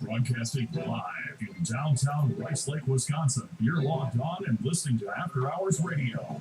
Broadcasting live in downtown Rice Lake, Wisconsin. You're logged on and listening to After Hours Radio.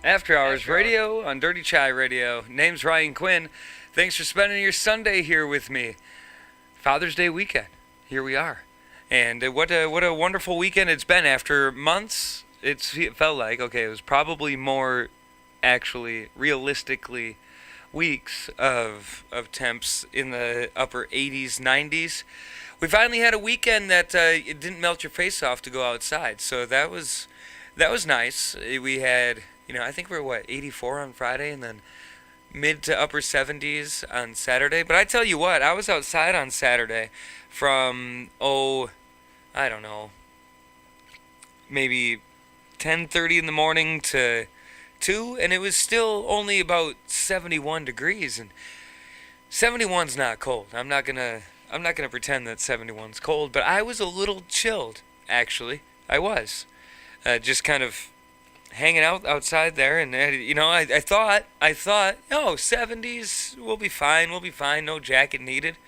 After Hours Radio on Dirty Chai Radio. Name's Ryan Quinn. Thanks for spending your Sunday here with me. Father's Day weekend. Here we are. And what a wonderful weekend it's been. After months, it felt like, okay, it was probably more, actually, realistically, weeks of temps in the upper 80s, 90s. We finally had a weekend that it didn't melt your face off to go outside. So that was nice. We had, I think we were 84 on Friday, and then mid to upper 70s on Saturday. But I tell you what, I was outside on Saturday from I don't know, maybe 10:30 in the morning to 2, and it was still only about 71 degrees, and 71's not cold. I'm not gonna pretend that 71's cold, but I was a little chilled, actually. I was. Just kind of hanging out outside there, and I thought, 70s, we'll be fine, no jacket needed.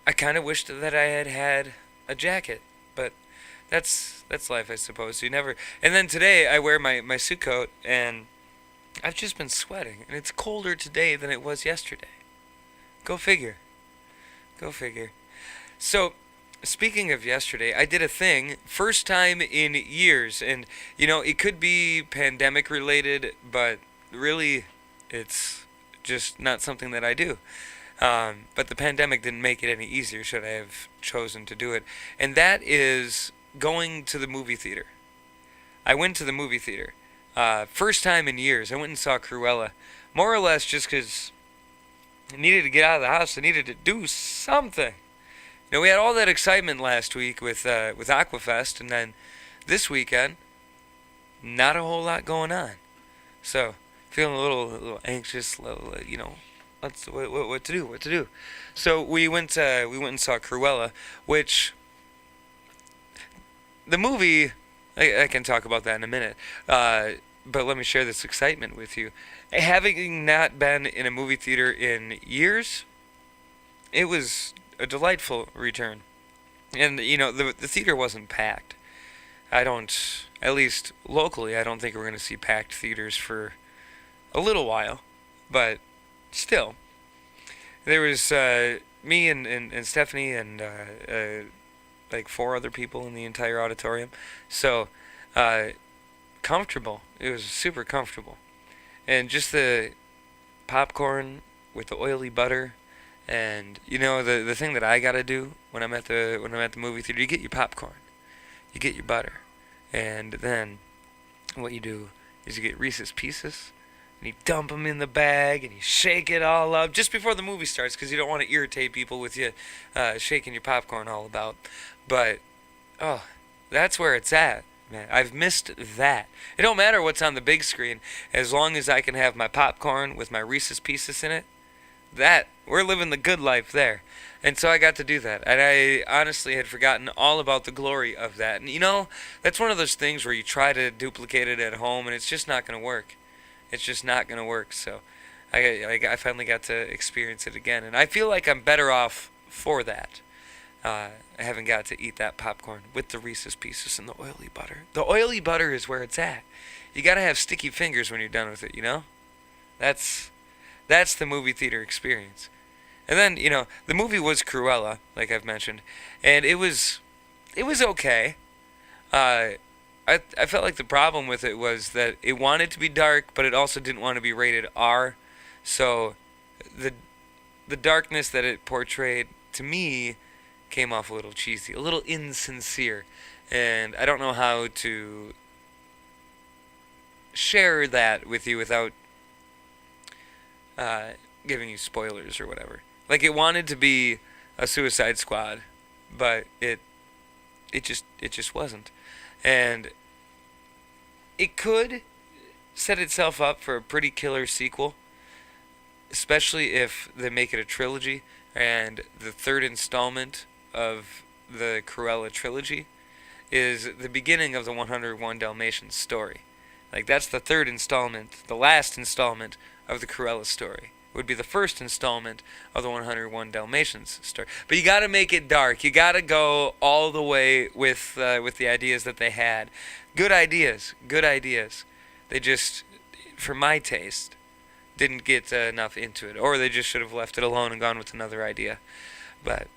I kind of wished that I had a jacket, but that's life, I suppose. You never. And then today I wear my suit coat, and I've just been sweating, and it's colder today than it was yesterday. Go figure. So, speaking of yesterday, I did a thing, first time in years, and it could be pandemic related, but really it's just not something that I do. But the pandemic didn't make it any easier should I have chosen to do it, and that is going to the movie theater. I went to the movie theater. First time in years. I went and saw Cruella, more or less just because I needed to get out of the house. I needed to do something. We had all that excitement last week with Aquafest, and then this weekend, not a whole lot going on. So, feeling a little anxious, what to do. So we went and saw Cruella, which the movie, I can talk about that in a minute. But let me share this excitement with you. Having not been in a movie theater in years, it was a delightful return. And, the theater wasn't packed. At least locally, I don't think we're going to see packed theaters for a little while. But still, there was me and Stephanie and like 4 other people in the entire auditorium. So, comfortable. It was super comfortable. And just the popcorn with the oily butter, and the thing that I gotta do when I'm at the movie theater, you get your popcorn, you get your butter, and then what you do is you get Reese's Pieces, and you dump them in the bag, and you shake it all up just before the movie starts, because you don't want to irritate people with you shaking your popcorn all about. But that's where it's at. Man, I've missed that. It don't matter what's on the big screen, as long as I can have my popcorn with my Reese's Pieces in it. We're living the good life there. And so I got to do that. And I honestly had forgotten all about the glory of that. And that's one of those things where you try to duplicate it at home, and it's just not going to work. It's just not going to work. So I finally got to experience it again. And I feel like I'm better off for that. I haven't got to eat that popcorn with the Reese's Pieces and the oily butter. The oily butter is where it's at. You got to have sticky fingers when you're done with it, That's the movie theater experience. And then, the movie was Cruella, like I've mentioned, and it was okay. I felt like the problem with it was that it wanted to be dark, but it also didn't want to be rated R. So the darkness that it portrayed, to me, came off a little cheesy, a little insincere. And I don't know how to share that with you without giving you spoilers or whatever. Like, it wanted to be a Suicide Squad, but it just wasn't. And it could set itself up for a pretty killer sequel, especially if they make it a trilogy, and the third installment of the Cruella trilogy is the beginning of the 101 Dalmatians story. Like, that's the third installment, the last installment of the Cruella story. It would be the first installment of the 101 Dalmatians story. But you got to make it dark. You got to go all the way with the ideas that they had. Good ideas. They just for my taste, didn't get enough into it, or they just should have left it alone and gone with another idea. But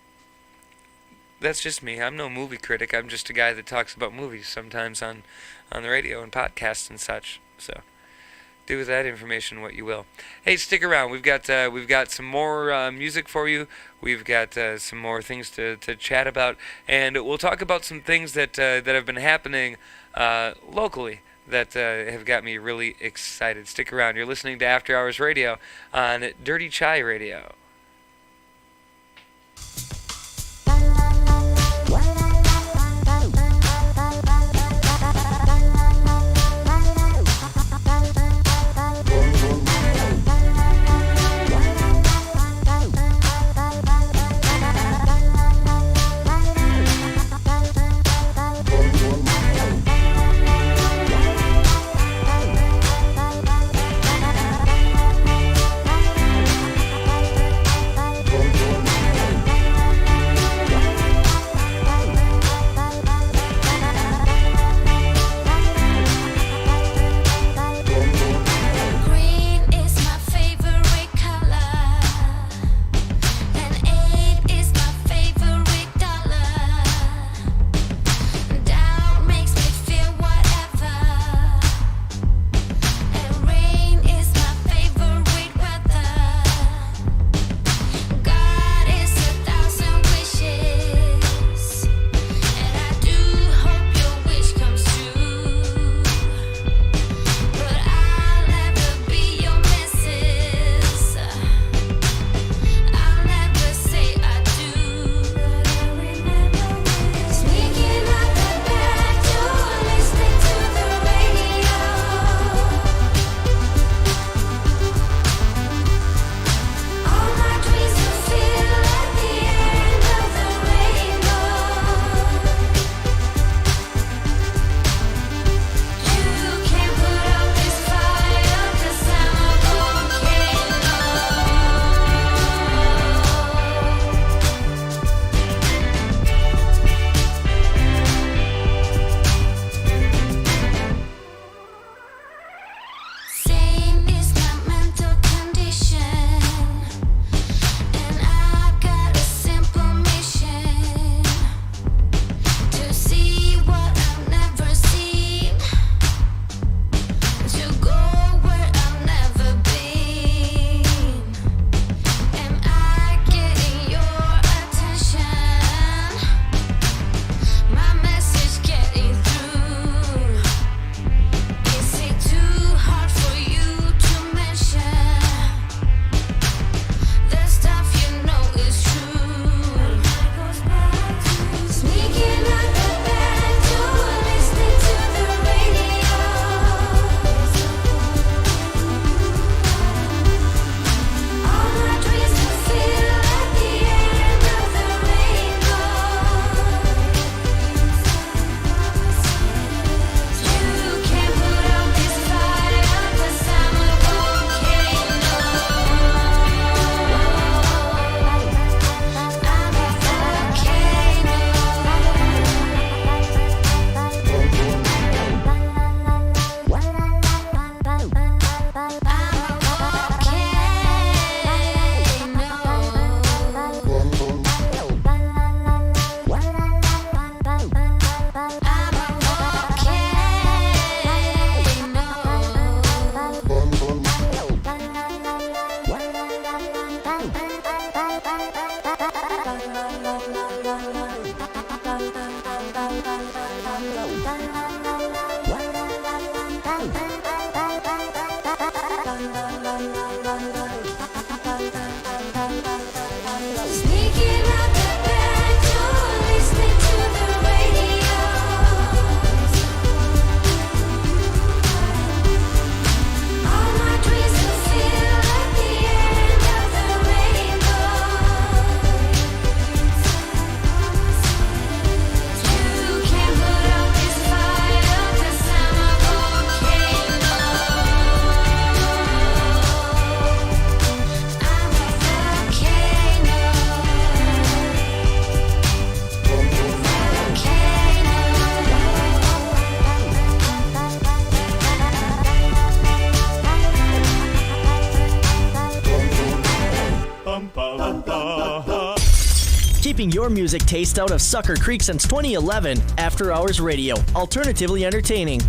that's just me. I'm no movie critic. I'm just a guy that talks about movies sometimes on the radio and podcasts and such. So do with that information what you will. Hey, stick around. We've got some more music for you. We've got some more things to chat about, and we'll talk about some things that have been happening locally that have got me really excited. Stick around. You're listening to After Hours Radio on Dirty Chai Radio. keeping your music taste out of Sucker Creek since 2011. After Hours Radio, alternatively entertaining.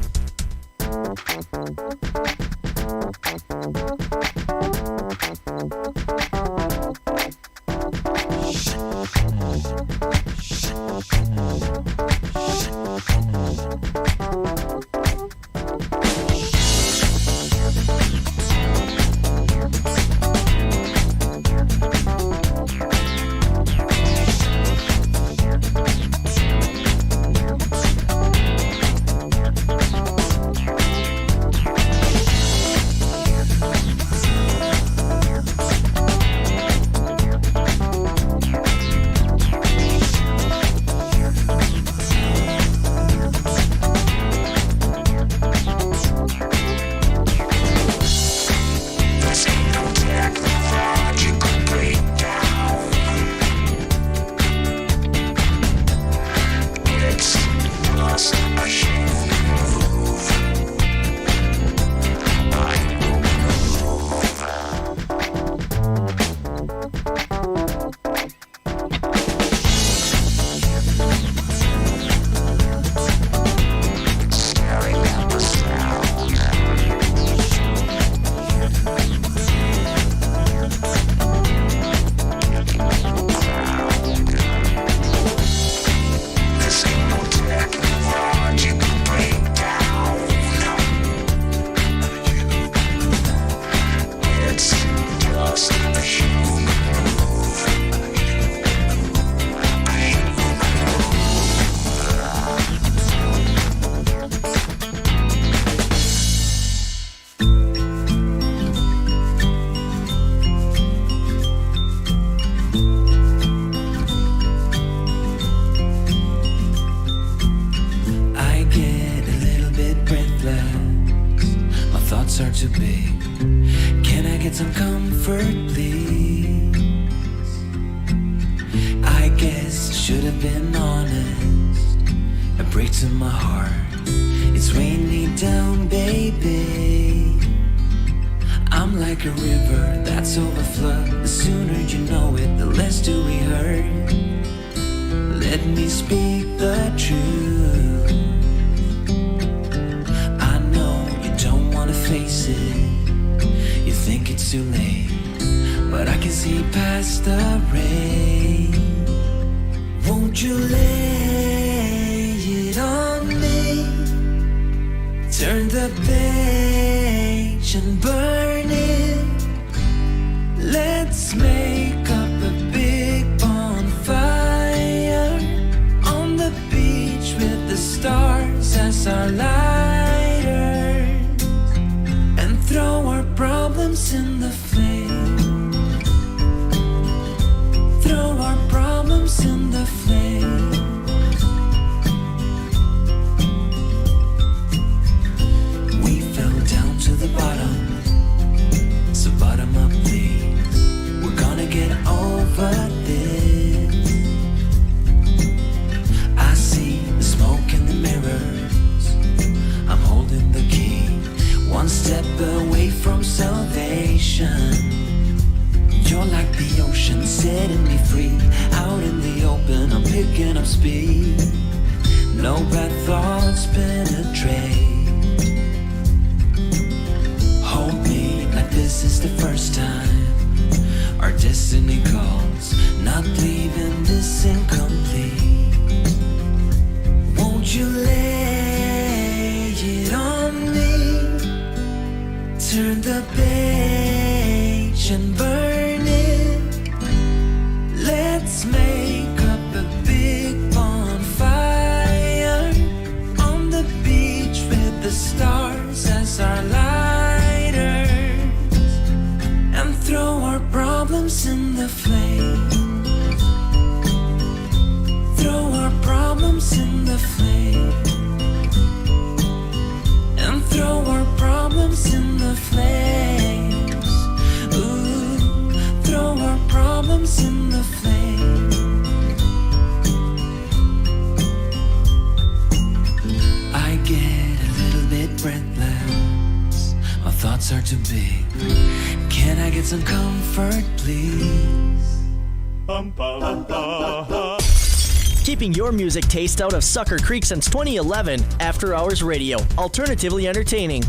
Keeping your music taste out of Sucker Creek since 2011. After Hours Radio. Alternatively entertaining.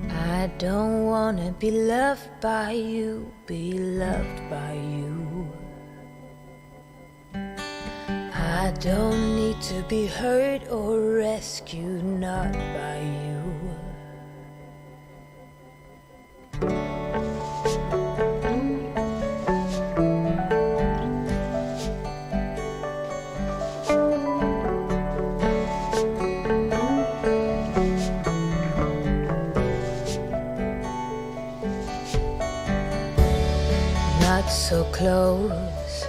I don't wanna be loved by you, be loved by you. I don't need to be hurt or rescued, not by you. Not so close,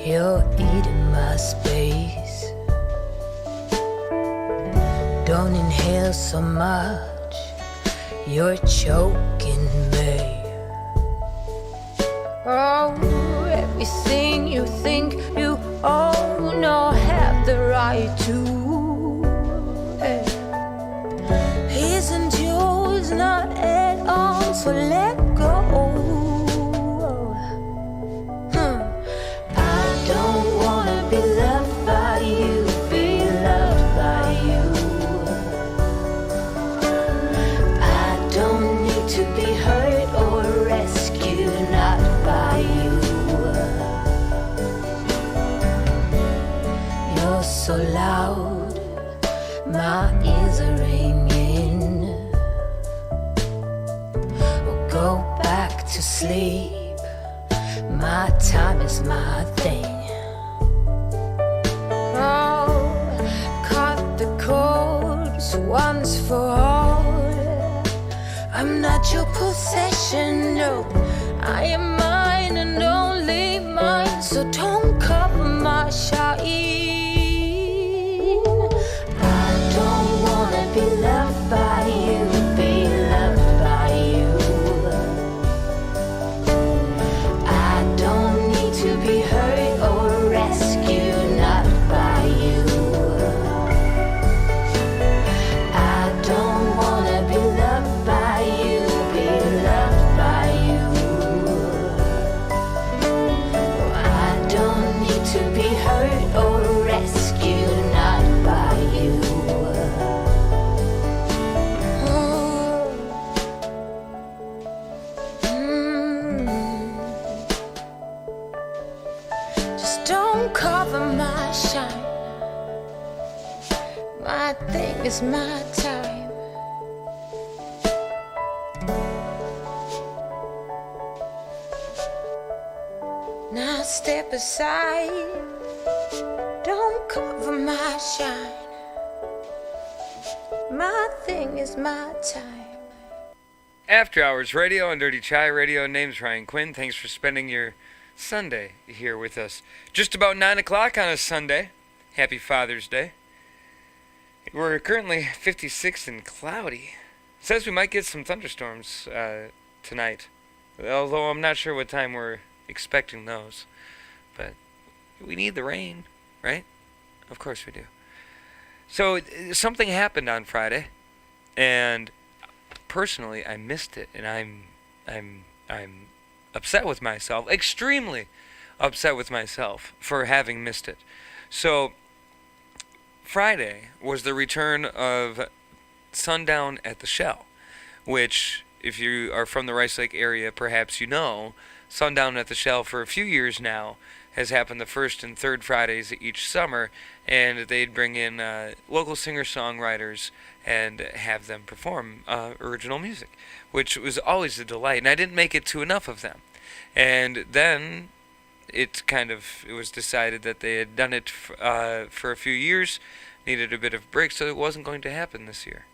you're eating my space. Don't inhale so much, you're choking me. Oh, everything you think you own or have the right to isn't yours, not at all, so let go. Be loved by you, be loved by you. I don't need to be hurt or rescued, not by you. You're so loud, my ears are ringing. Or go back to sleep, my time is my thing. Once for all, I'm not your possession, no. I am mine and only mine, so don't cover my shine. I don't wanna be loved by you, be loved by you. I don't need to be hurt or rescued, not by you. It's my time. Now step aside. Don't cover my shine. My thing is my time. After Hours Radio and Dirty Chai Radio. Name's Ryan Quinn. Thanks for spending your Sunday here with us. Just about 9 o'clock on a Sunday. Happy Father's Day. We're currently 56 and cloudy. Says we might get some thunderstorms tonight. Although I'm not sure what time we're expecting those. But we need the rain, right? Of course we do. So something happened on Friday, and personally I missed it, and I'm upset with myself, extremely upset with myself for having missed it. So Friday was the return of Sundown at the Shell, which, if you are from the Rice Lake area, perhaps you know, Sundown at the Shell for a few years now has happened the first and third Fridays each summer, and they'd bring in local singer-songwriters and have them perform original music, which was always a delight, and I didn't make it to enough of them. And then it was decided that they had done it for a few years, needed a bit of break, so it wasn't going to happen this year.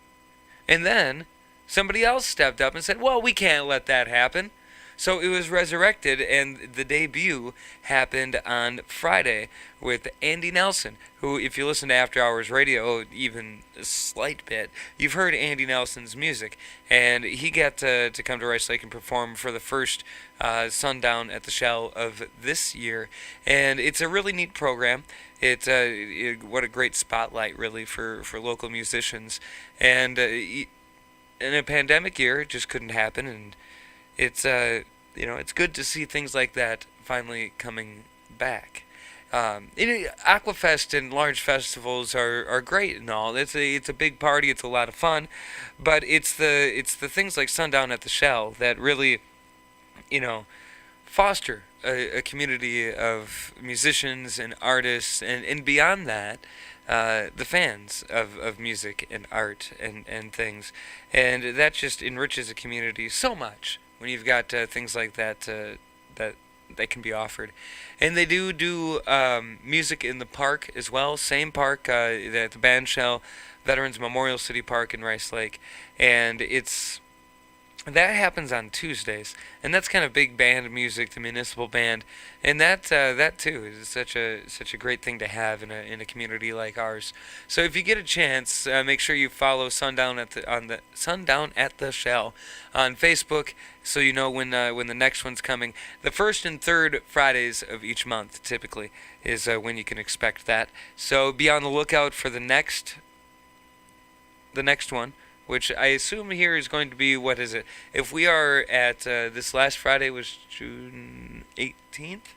And then somebody else stepped up and said, well, we can't let that happen. So it was resurrected, and the debut happened on Friday with Andy Nelson, who, if you listen to After Hours Radio even a slight bit, you've heard Andy Nelson's music. And he got to come to Rice Lake and perform for the first Sundown at the Shell of this year. And it's a really neat program. What a great spotlight, really, for local musicians. And in a pandemic year, it just couldn't happen, and it's it's good to see things like that finally coming back. Aquafest and large festivals are great and all. It's a big party. It's a lot of fun, but it's the things like Sundown at the Shell that really, foster a community of musicians and artists, and beyond that, the fans of music and art and things, and that just enriches a community so much when you've got things like that that can be offered. And they do music in the park as well. Same park, the Band Shell Veterans Memorial City Park in Rice Lake, and that happens on Tuesdays, and that's kind of big band music, the municipal band, and that too is such a great thing to have in a community like ours. So if you get a chance, make sure you follow Sundown at the Shell on Facebook, so you know when the next one's coming. The first and third Fridays of each month typically is when you can expect that. So be on the lookout for the next one, which I assume here is going to be, what is it? If we are at, this last Friday was June 18th,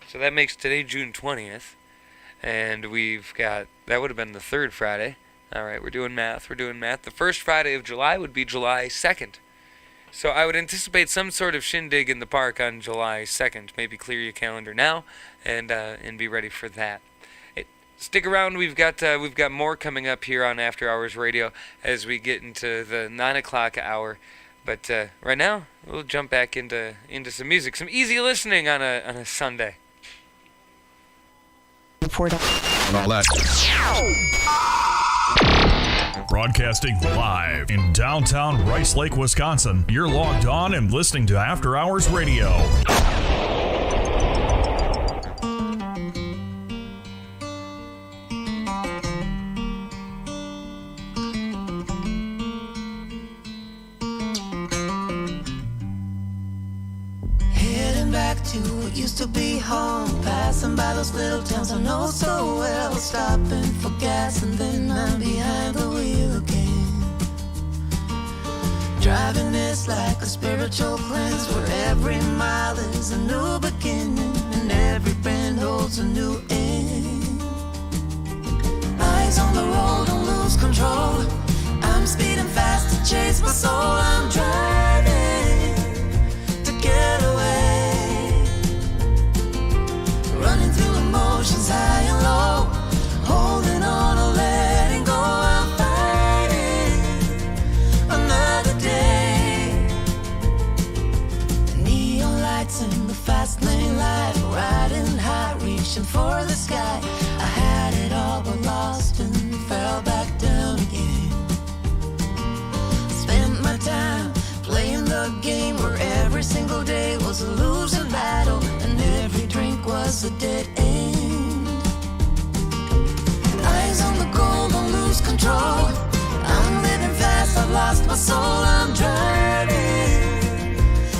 so that makes today June 20th, and that would have been the third Friday. Alright, we're doing math. The first Friday of July would be July 2nd. So I would anticipate some sort of shindig in the park on July 2nd. Maybe clear your calendar now, and be ready for that. Stick around. We've got more coming up here on After Hours Radio as we get into the 9 o'clock hour. But right now, we'll jump back into some music, some easy listening on a Sunday. Report And all that. Broadcasting live in downtown Rice Lake, Wisconsin. You're logged on and listening to After Hours Radio. To what used to be home, passing by those little towns I know so well, stopping for gas and then I'm behind the wheel again. Driving is like a spiritual cleanse where every mile is a new beginning and every bend holds a new end. Eyes on the road, don't lose control. I'm speeding fast to chase my soul. I'm driving to get away. Running through emotions high and low, holding on or letting go. I'm fighting another day. The neon lights in the fast lane light, riding high, reaching for the sky. I had it all but lost and fell back down again. Spent my time playing the game where every single day was a losing battle and every drink was a dead end. Eyes on the goal, don't lose control. I'm living fast, I've lost my soul. I'm driving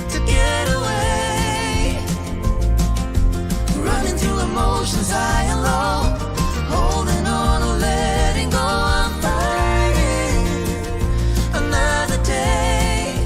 to get away. Running through emotions high and low, holding on or letting go. I'm fighting another day.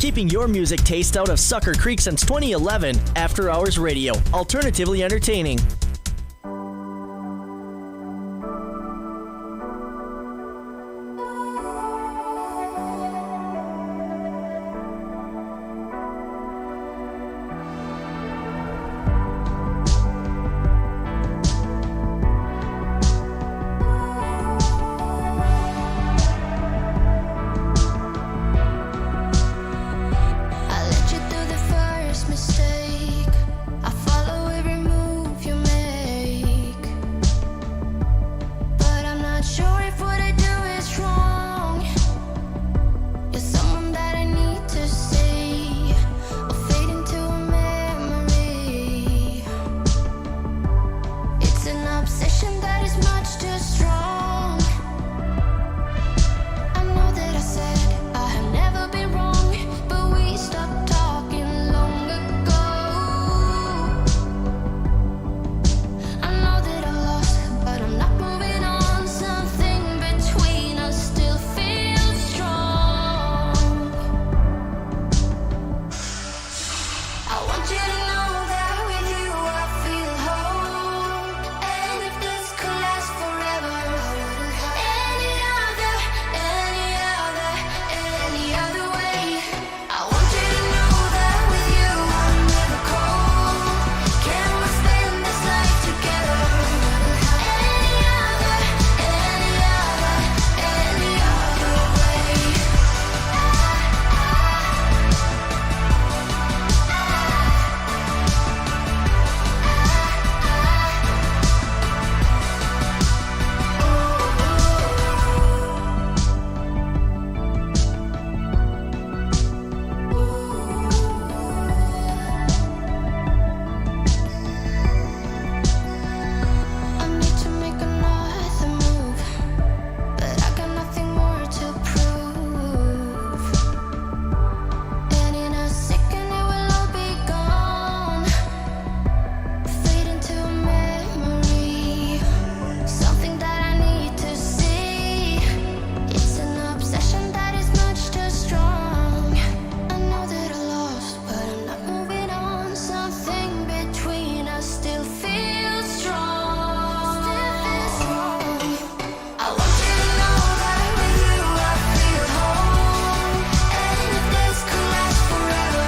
Keeping your music taste out of Sucker Creek since 2011, After Hours Radio, alternatively entertaining. I let you through the first mistake. I follow every move you make. But I'm not sure if what I do is wrong. You're someone that I need to see. I'll fade into a memory. It's an obsession that is much too strong. I know that I said I have never been wrong, but we stopped talking long ago. I know that I lost, but I'm not moving on. Something between us still feels strong. I want you to know that with you I feel whole. And if this could last forever, any other way. I want you to know that with you I'm never cold. Can we spend this life together? Any other way. I need to make another move, but I got nothing more to prove. And in a second it will all be gone, fade into a memory. Something that I need to see. It's an obsession that is much too strong. I know that I lost, but I'm not moving on. Something between us still feels strong. I want you to know that with you I feel whole. And if this could last forever,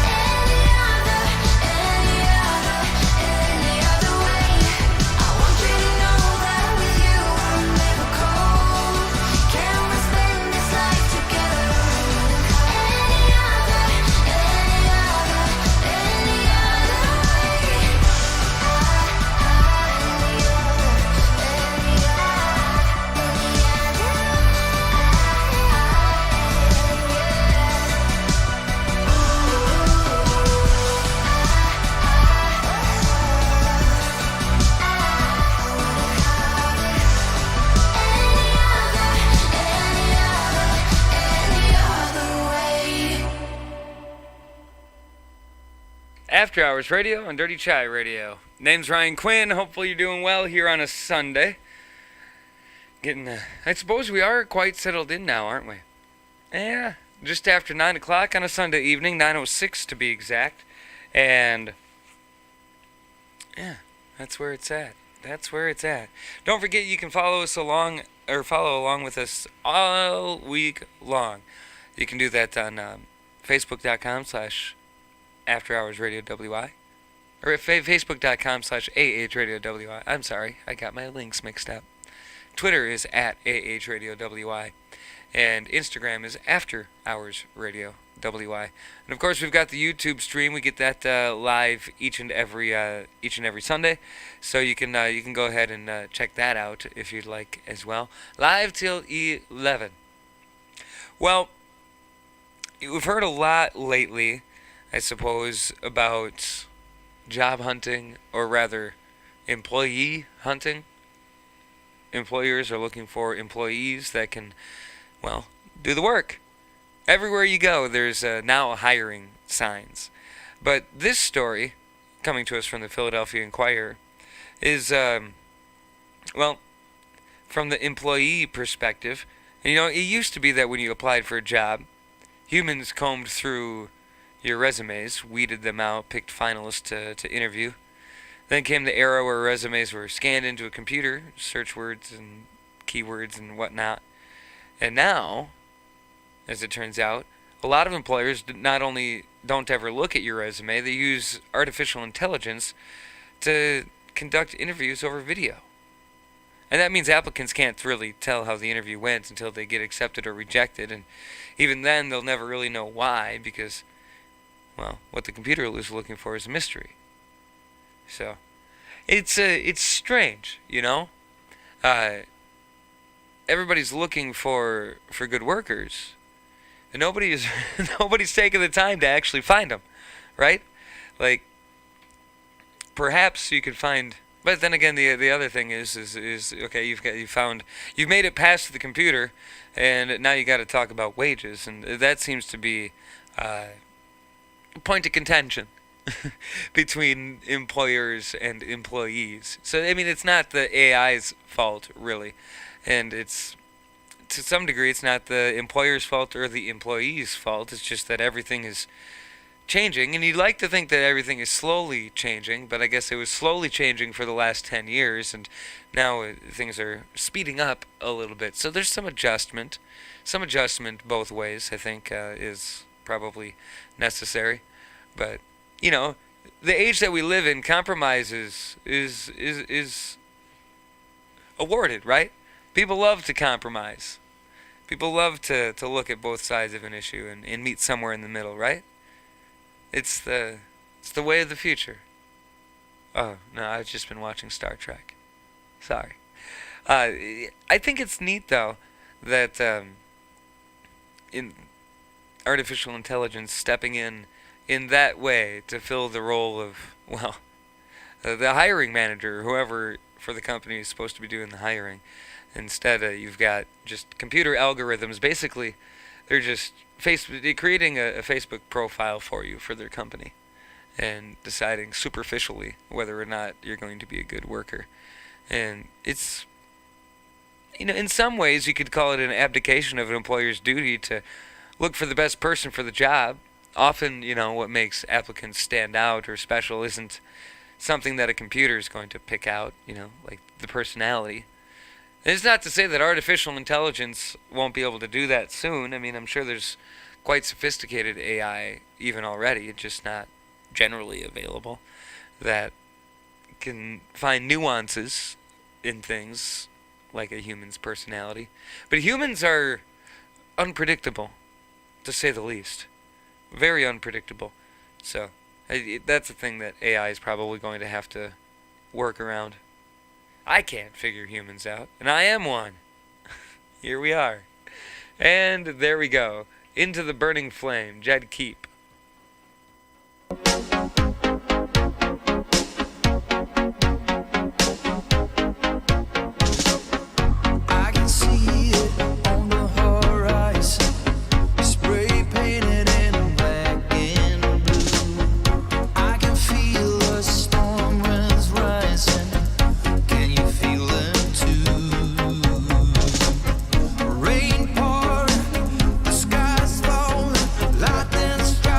any other way. I want you to know that with you I'm never cold. Can we spend this life together? Any other way. After Hours Radio on Dirty Chai Radio. Name's Ryan Quinn. Hopefully you're doing well here on a Sunday. I suppose we are quite settled in now, aren't we? Yeah, just after 9 o'clock on a Sunday evening, 9:06 to be exact. And yeah, that's where it's at. That's where it's at. Don't forget you can follow along with us all week long. You can do that on Facebook.com/AfterHoursRadioWI or at Facebook.com/AHRadioWI. I'm sorry, I got my links mixed up. Twitter is at AHRadioWI. And Instagram is After Hours Radio WI. And of course, we've got the YouTube stream. We get that live each and every Sunday, so you can go ahead and check that out if you'd like as well. Live till 11. Well, we've heard a lot lately, I suppose, about job hunting, or rather, employee hunting. Employers are looking for employees that can, well, do the work. Everywhere you go, there's now hiring signs. But this story, coming to us from the Philadelphia Inquirer, is, well, from the employee perspective, And, it used to be that when you applied for a job, humans combed through your resumes, weeded them out, picked finalists to interview. Then came the era where resumes were scanned into a computer, search words and keywords and whatnot. And now, as it turns out, a lot of employers not only don't ever look at your resume, they use artificial intelligence to conduct interviews over video. And that means applicants can't really tell how the interview went until they get accepted or rejected. And even then, they'll never really know why because, well, what the computer is looking for is a mystery. So, it's strange, everybody's looking for good workers, and nobody's taking the time to actually find them, right? Like, perhaps you could find, but then again, the other thing is okay, you've made it past the computer, and now you got to talk about wages, and that seems to be a point of contention between employers and employees. So, I mean, it's not the AI's fault, really. And it's, to some degree, it's not the employer's fault or the employee's fault. It's just that everything is changing. And you'd like to think that everything is slowly changing, but I guess it was slowly changing for the last 10 years, and now things are speeding up a little bit. So there's some adjustment both ways, I think, is probably necessary. But the age that we live in, compromise is awarded, right? People love to compromise. People love to look at both sides of an issue and meet somewhere in the middle, right? It's the way of the future. Oh, no, I've just been watching Star Trek. Sorry. I think it's neat, though, that in artificial intelligence stepping in that way to fill the role of, well, the hiring manager, whoever for the company is supposed to be doing the hiring. Instead, you've got just computer algorithms. Basically, they're just creating a Facebook profile for you for their company and deciding superficially whether or not you're going to be a good worker. And it's, in some ways you could call it an abdication of an employer's duty to look for the best person for the job. Often, what makes applicants stand out or special isn't something that a computer is going to pick out, like the personality. And it's not to say that artificial intelligence won't be able to do that soon. I mean, I'm sure there's quite sophisticated AI even already, it's just not generally available, that can find nuances in things like a human's personality. But humans are unpredictable, to say the least. Very unpredictable. So that's a thing that AI is probably going to have to work around. I can't figure humans out, and I am one. Here we are. And there we go. Into the Burning Flame, Jed Keep. I can see it on the horizon, spray painted in black and blue. I can feel the storm winds rising. Can you feel them too? Rain pouring, the sky's falling, lightning striking.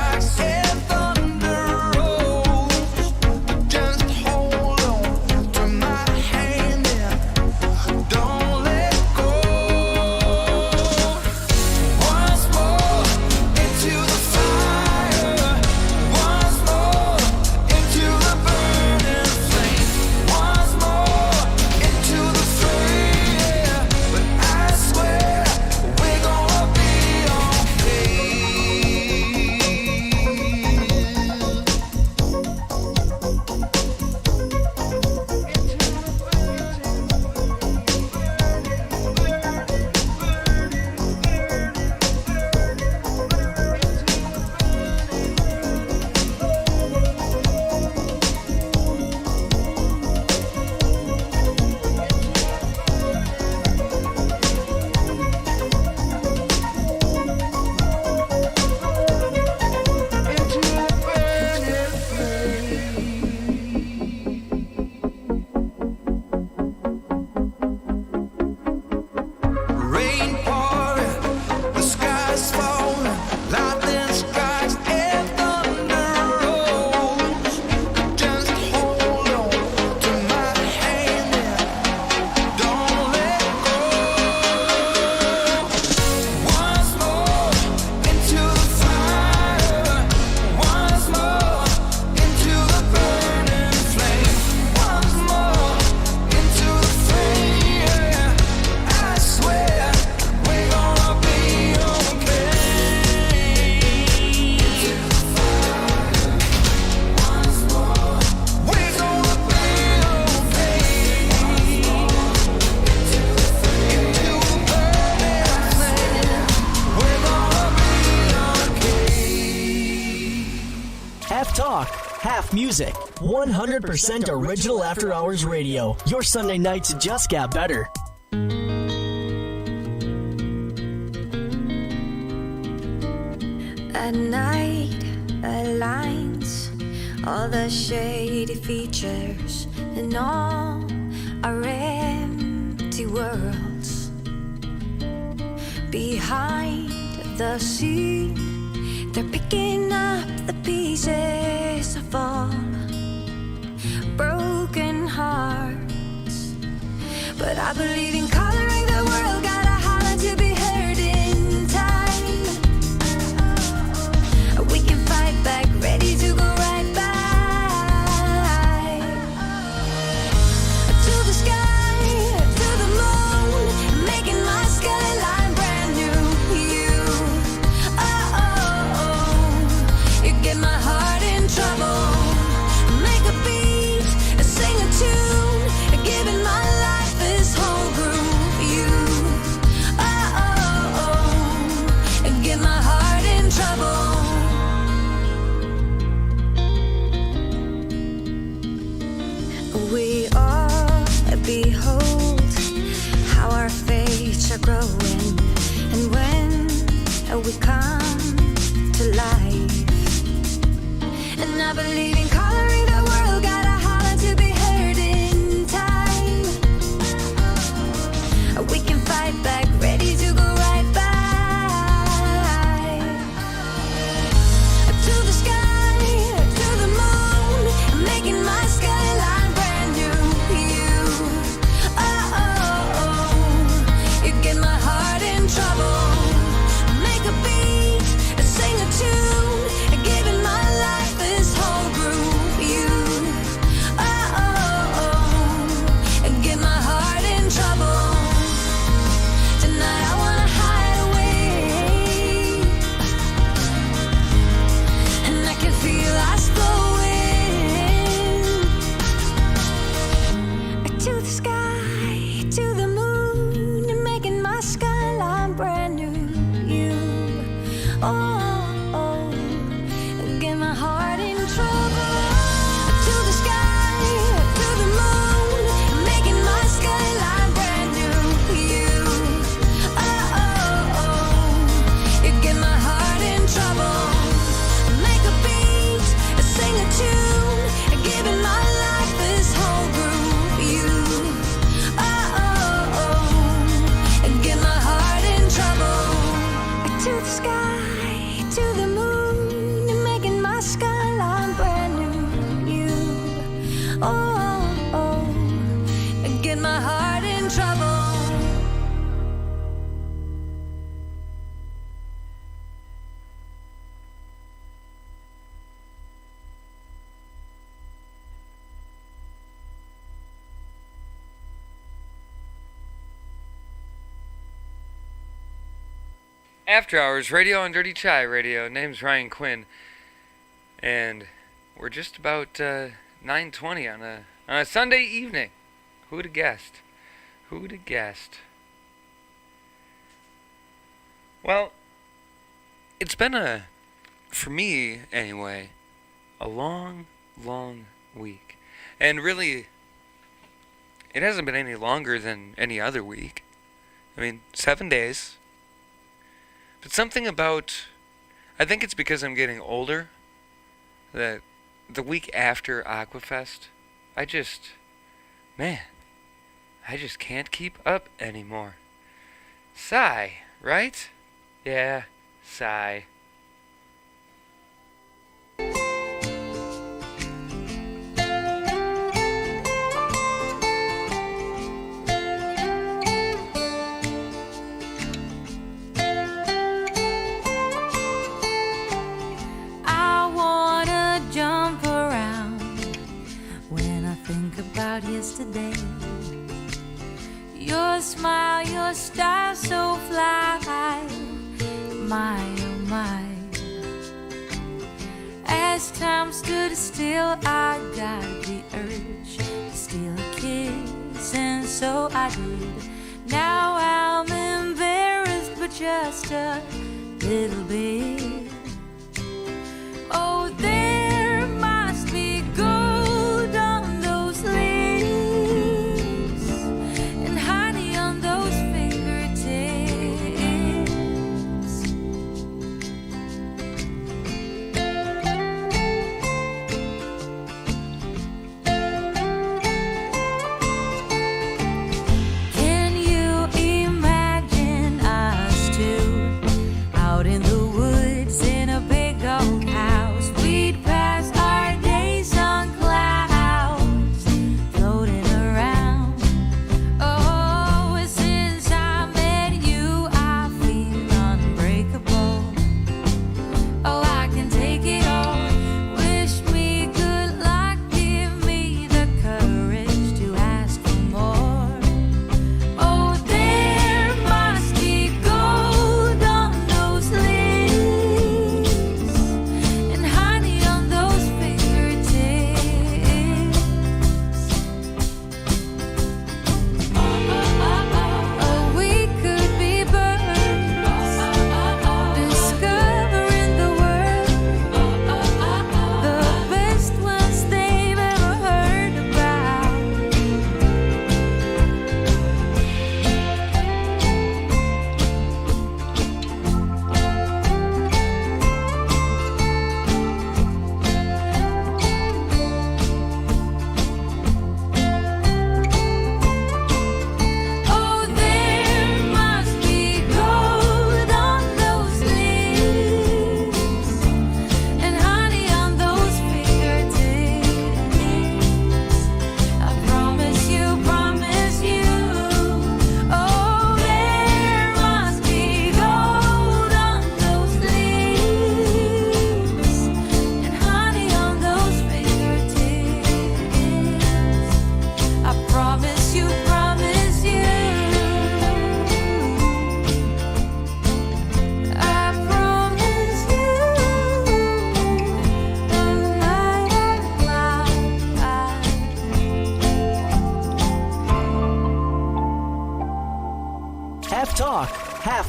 half talk, half music. 100% original After Hours Radio. Your Sunday nights just got better. At night, aligns all the shady features in all our empty worlds. Behind the scene, they're picking up the pieces of all broken hearts. But I believe in coloring the world, gotta holler to be heard in time. We can fight back, ready to go right back to the sky, to the moon, making my skyline brand new. You, oh, oh, oh, you get my heart in trouble. Make a beat, sing a tune, giving my life this whole groove. You, oh, oh, oh, get my heart in trouble. We all behold how our fates are growing, and when we come to life, and I believe in coloring the world, gotta holler to be heard in time. We can fight back, ready to go right back to the sky, to the moon, making my skyline brand new. You, oh, oh, oh, you get my heart in trouble. Make a beat, sing a tune, giving my life this whole groove. You, oh, oh, oh, get my heart in trouble. Tonight I wanna hide away, and I can feel us going to the sky, to the moon, and making my skyline brand new. You, oh, oh, get my heart in trouble. To the sky, to the moon, making my skyline brand new. You, oh, oh, oh, you get my heart in trouble. Make a beat, sing a tune, giving my life this whole groove. You, oh, oh, oh, get my heart in trouble. To the sky, to the moon, making my skyline brand new. You, oh, oh, get my heart in trouble. After Hours Radio on Dirty Chai Radio. Name's Ryan Quinn, and we're just about 9:20 on a Sunday evening. Who'd have guessed? Who'd have guessed? Well, it's been for me anyway, a long, long week, and really, it hasn't been any longer than any other week. I mean, 7 days. But something about, I think it's because I'm getting older, that the week after Aquafest, I just can't keep up anymore. Sigh, right? Yeah, sigh. Yesterday, your smile, your style so fly, my oh my. As time stood still, I got the urge to steal a kiss, and so I did. Now I'm embarrassed, but just a little bit. Oh, there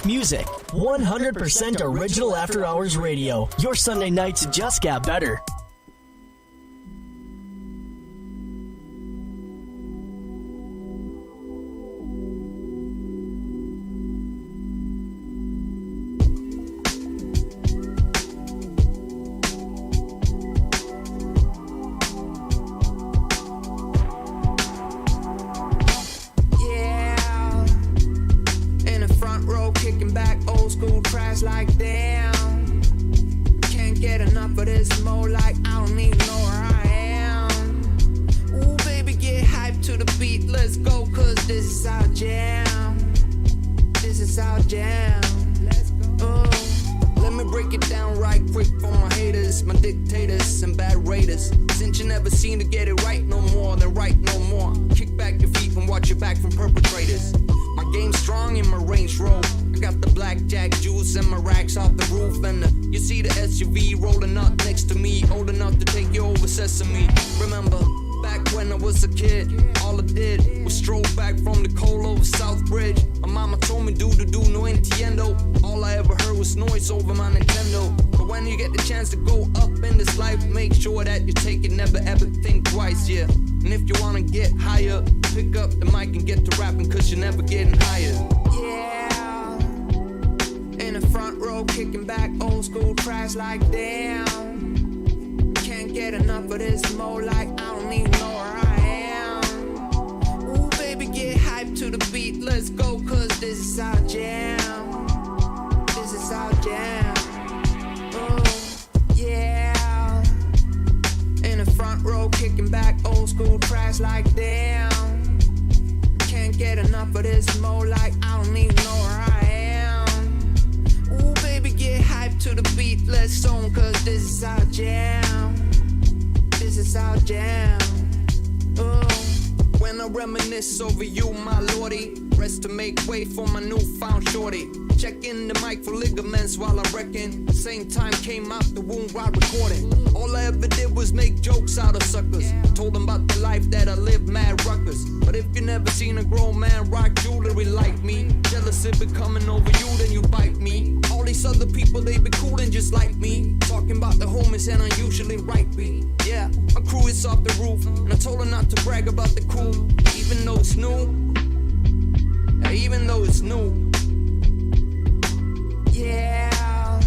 music. 100% original After Hours Radio. Your Sunday nights just got better. Like damn, can't get enough of this more. Like I don't even know where I am. Ooh baby, get hyped to the beat, let's go, cause this is our jam. This is our jam. Let's go. Let me break it down right quick for my haters, my dictators and bad raiders. Since you never seem to get it right no more, then right no more. Kick back your feet and watch your back from perpetrators. My game's strong in my Range Rover. I got the blackjack juice and my racks off the roof. And you see the SUV rolling up next to me, old enough to take you over Sesame. Remember, back when I was a kid, all I did was stroll back from the cold over South Bridge. My mama told me do no entiendo. All I ever heard was noise over my Nintendo. But when you get the chance to go up in this life, make sure that you take it, never ever think twice, yeah. And if you wanna get higher, pick up the mic and get to rapping, cause you're never getting higher. Yeah, in the front row, kicking back old school tracks like damn. Can't get enough of this more, like I don't even know where I am. Ooh baby, get hyped to the beat, let's go, cause this is our jam. This is our jam. Yeah, in the front row, kicking back old school tracks like damn. Can't get enough of this more, like I don't even know where I am. Ooh baby, get hyped to the beat, let's zone, cause this is our jam. This is our jam. When I reminisce over you, my lordy, rest to make way for my newfound shorty. Checking the mic for ligaments while I reckon. Same time came out the womb while recording. All I ever did was make jokes out of suckers. Told them about the life that I live, mad ruckus. But if you never seen a grown man rock jewelry like me, jealous if it coming over you, then you bite me. All these other people, they be coolin' just like me. Talking about the homies and unusually right beat. Yeah, my crew is off the roof, and I told her not to brag about the cool, even though it's new. Even though it's new. Yeah,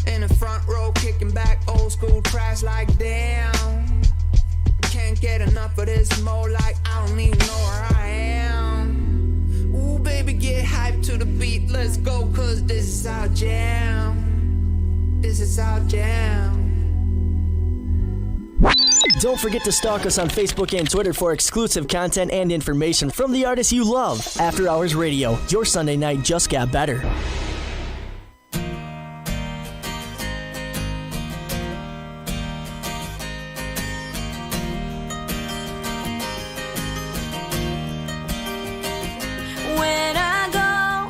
in the front row, kicking back old school tracks like damn. Can't get enough of this more, like I don't even know where I am. Ooh baby, get hyped to the beat, let's go, cause this is our jam. This is our jam. Don't forget to stalk us on Facebook and Twitter for exclusive content and information from the artists you love. After Hours Radio, your Sunday night just got better. When I go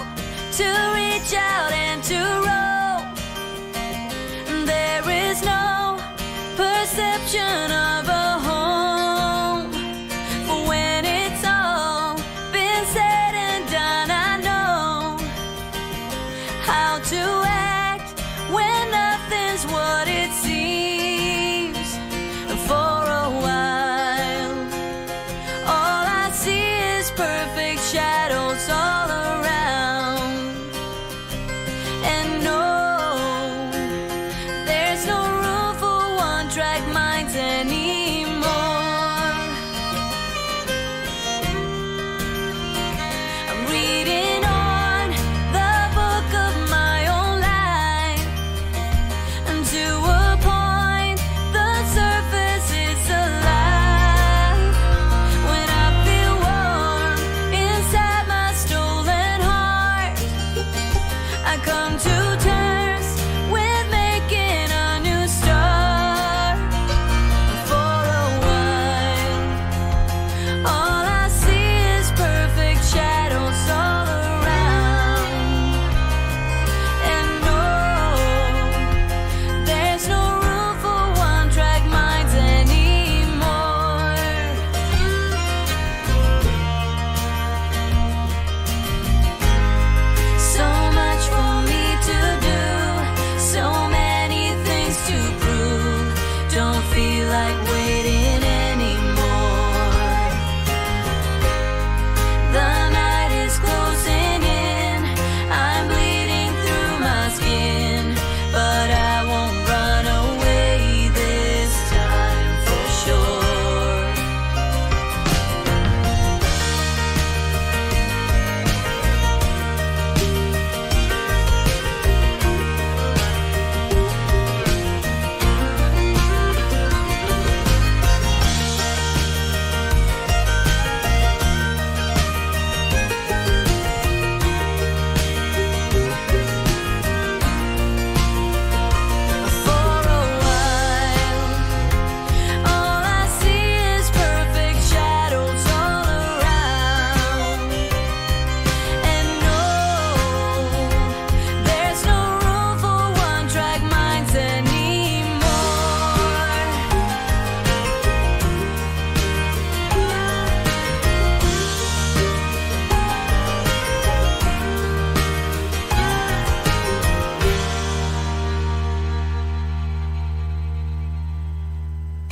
to reach out and to roll, there is no perception of a home. For when it's all been said and done, I know how to act when nothing's what it seems. For a while, all I see is perfect shadows all around. And no, there's no room for one-track minds anymore.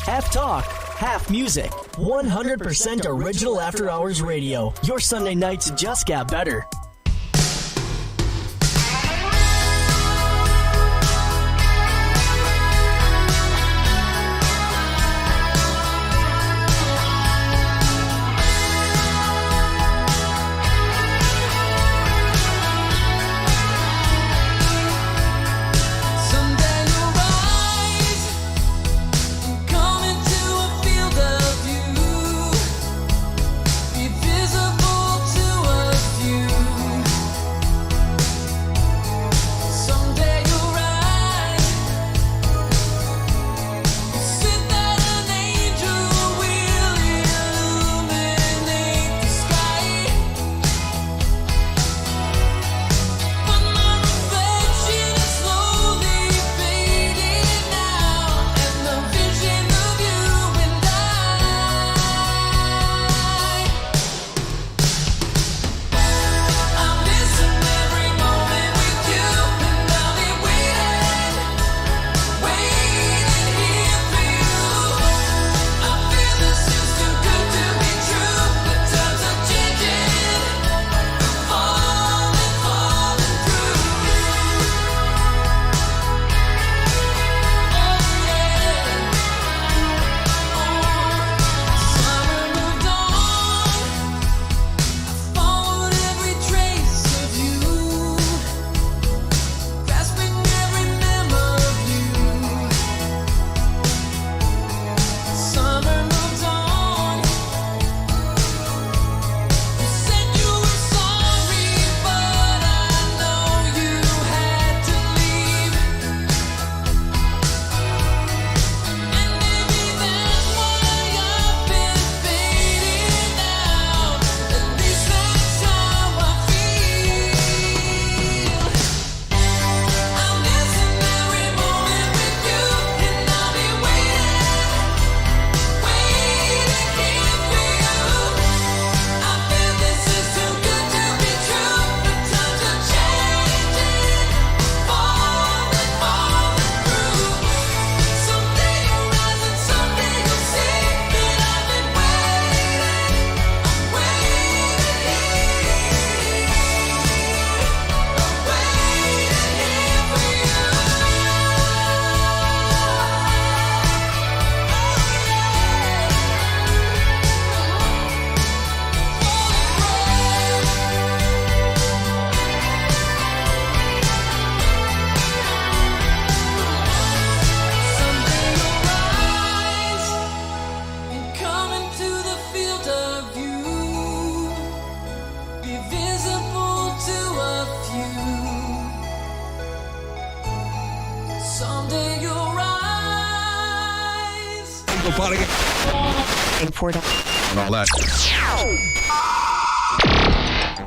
Half talk, half music. 100% original After Hours radio. Your Sunday nights just got better.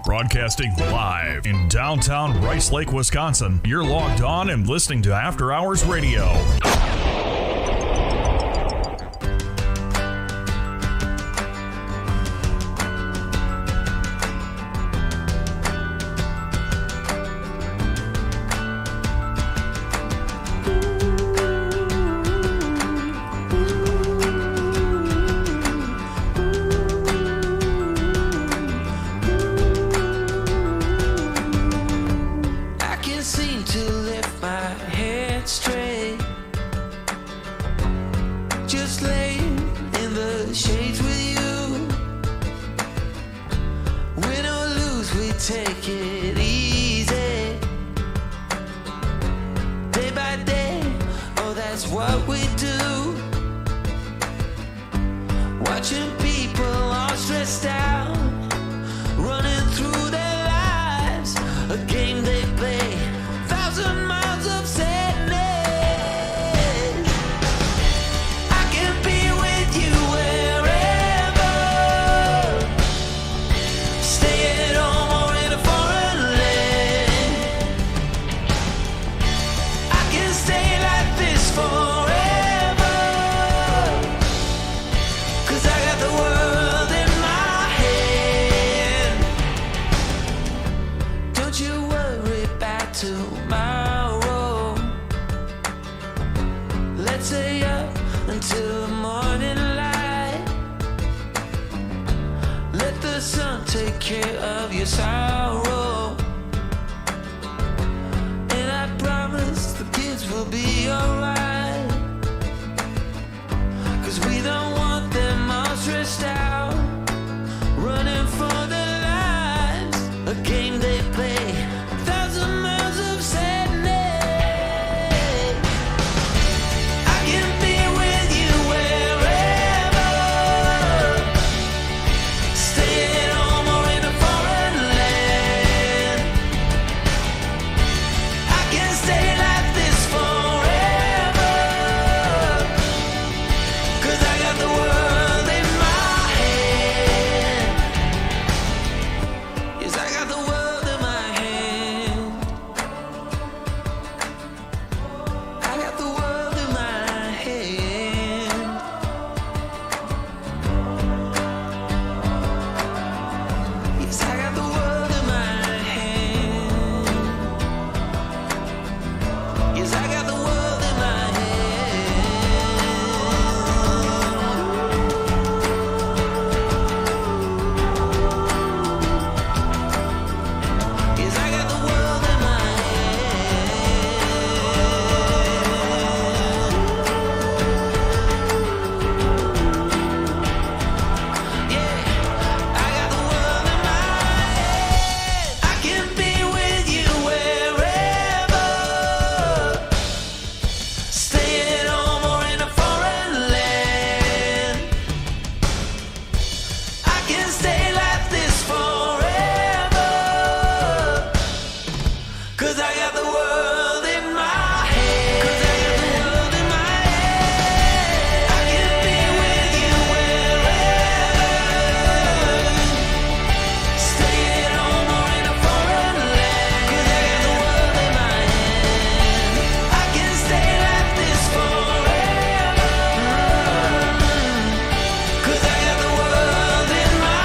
Broadcasting live in downtown Rice Lake, Wisconsin. You're logged on and listening to After Hours Radio. Cause I got the world in my until the morning light. Let the sun take care of your sorrow, and I promise the kids will be alright. 'Cause we don't want them all stressed out, running for their lives, a game they play, 1,000 miles of sadness. I can be with you wherever, stay at home or in a foreign land. I can stay like this forever, 'cause I got the world in my hand. Yes, I got the world in my hand. I got the world in my hand. Yes, I got the world in my hand. Yes, I got the world in my hand. Yes, I got the world in my hand. Yeah, I got the world in my hand. I can be with you wherever, stay at home or in a foreign land. I can stay like this forever, 'cause I got the world in my hand. 'Cause I got the world in my hand. I can be with you wherever, stay at home or in a foreign land. 'Cause I got the world in my hand. I can stay like this forever, 'cause I got the world in my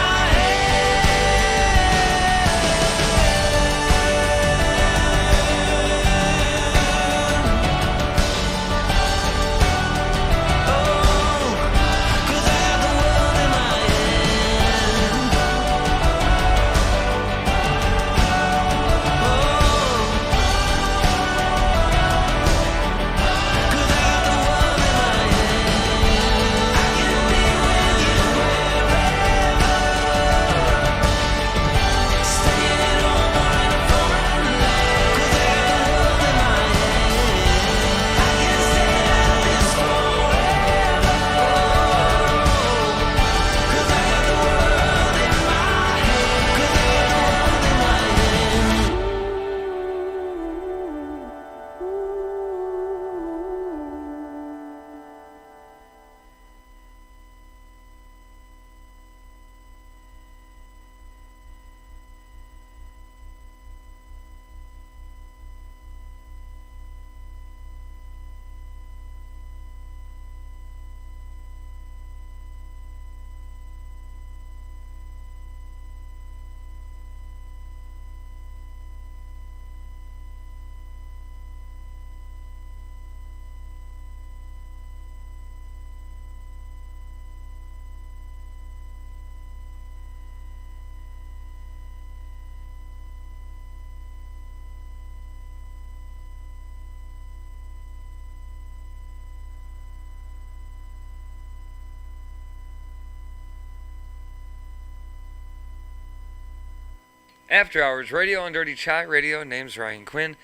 After Hours Radio on Dirty Chai Radio. Name's Ryan Quinn.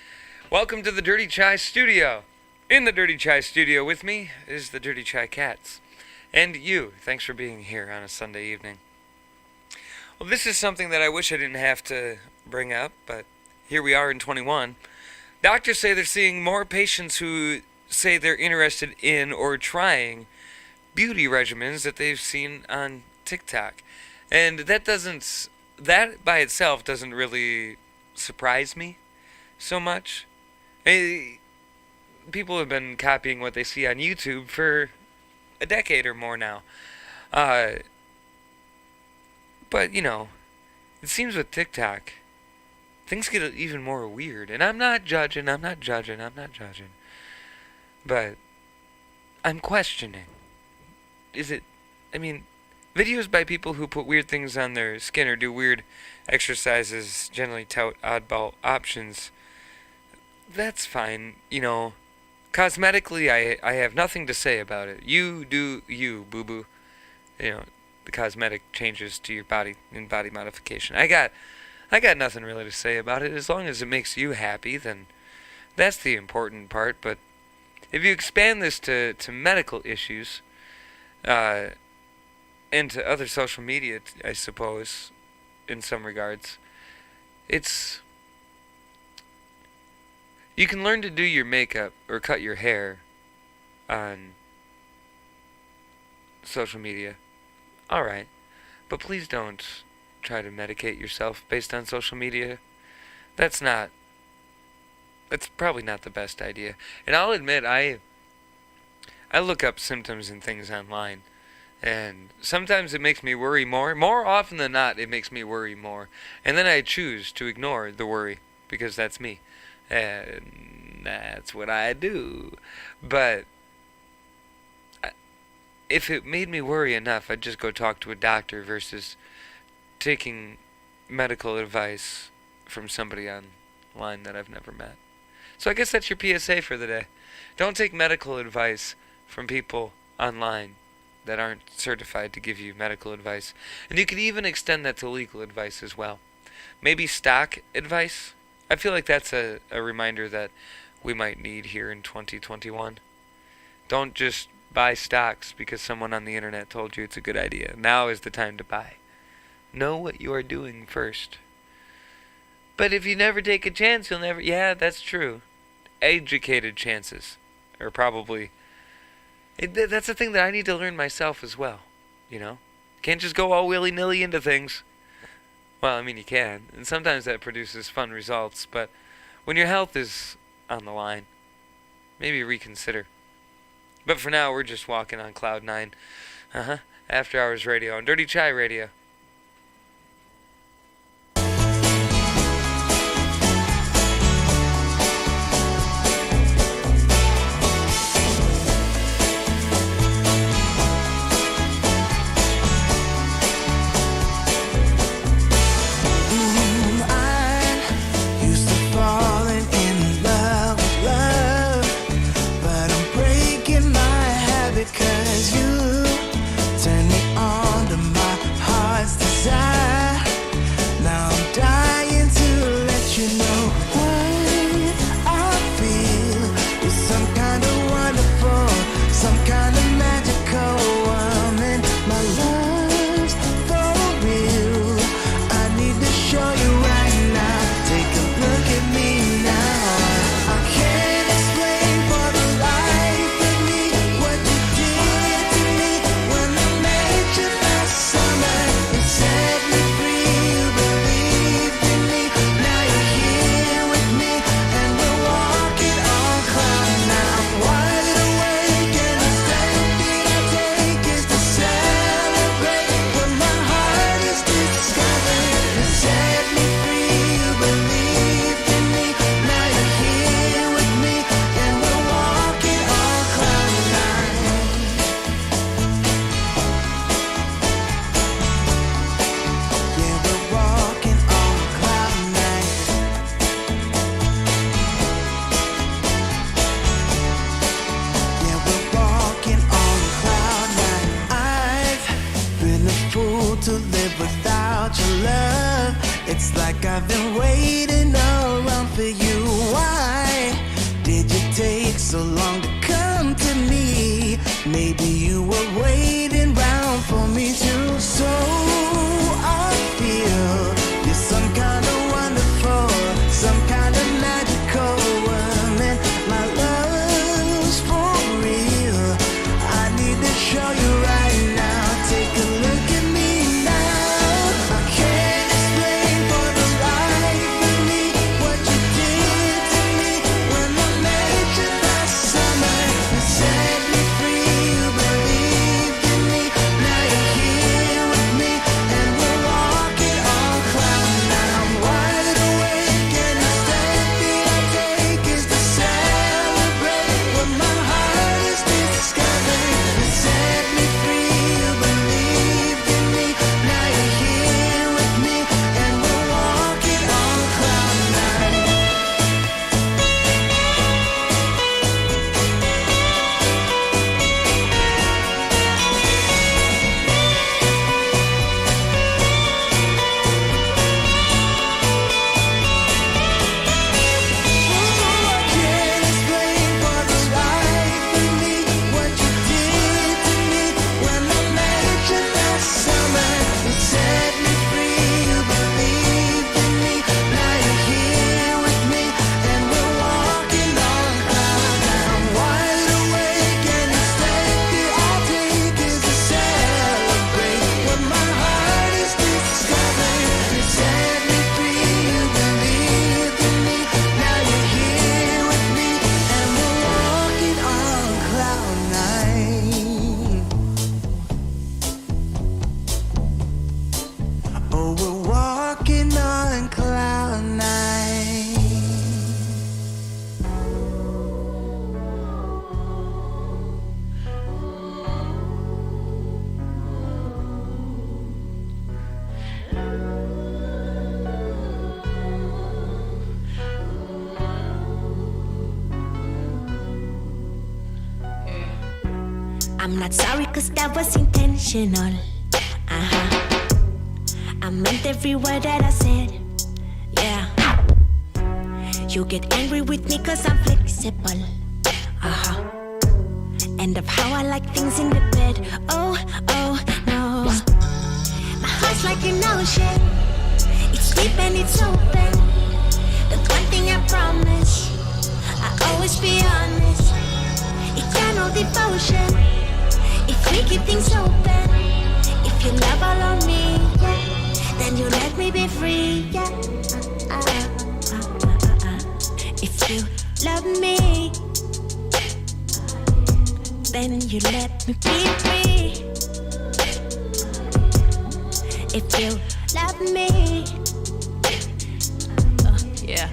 Welcome to the Dirty Chai Studio. In the Dirty Chai Studio with me is the Dirty Chai Cats. And you. Thanks for being here on a Sunday evening. Well, this is something that I wish I didn't have to bring up, but here we are in 21. Doctors say they're seeing more patients who say they're interested in or trying beauty regimens that they've seen on TikTok. And that by itself doesn't really surprise me so much. People have been copying what they see on YouTube for a decade or more now. But, you know, it seems with TikTok, things get even more weird. And I'm not judging. But I'm questioning. is it, I mean, videos by people who put weird things on their skin or do weird exercises, generally tout oddball options, that's fine, you know. Cosmetically, I have nothing to say about it. You do you, boo-boo. You know, the cosmetic changes to your body in body modification. I got nothing really to say about it. As long as it makes you happy, then that's the important part. But if you expand this to medical issues, and to other social media, I suppose, in some regards, you can learn to do your makeup or cut your hair on social media. Alright. But please don't try to medicate yourself based on social media. That's probably not the best idea. And I'll admit, I look up symptoms and things online. And sometimes it makes me worry more. More often than not, it makes me worry more. And then I choose to ignore the worry, because that's me. And that's what I do. But if it made me worry enough, I'd just go talk to a doctor versus taking medical advice from somebody online that I've never met. So I guess that's your PSA for the day. Don't take medical advice from people online that aren't certified to give you medical advice. And you could even extend that to legal advice as well. Maybe stock advice. I feel like that's a reminder that we might need here in 2021. Don't just buy stocks because someone on the internet told you it's a good idea. Now is the time to buy. Know what you are doing first. But if you never take a chance, you'll never... Yeah, that's true. Educated chances are probably... that's the thing that I need to learn myself as well, you know? Can't just go all willy-nilly into things. Well, I mean, you can, and sometimes that produces fun results, but when your health is on the line, maybe reconsider. But for now, we're just walking on Cloud 9. After Hours Radio on Dirty Chai Radio. Summer I'm not sorry cause that was intentional. I meant every word that I said. Yeah. You get angry with me cause I'm flexible. And of how I like things in the bed. Oh, no. My heart's like an ocean. It's deep and it's open. The one thing I promise, I always be honest. Eternal devotion. If we keep things open, if you love all of me, yeah, then you let me be free, yeah. If you love me, then you let me be free. If you love me, yeah.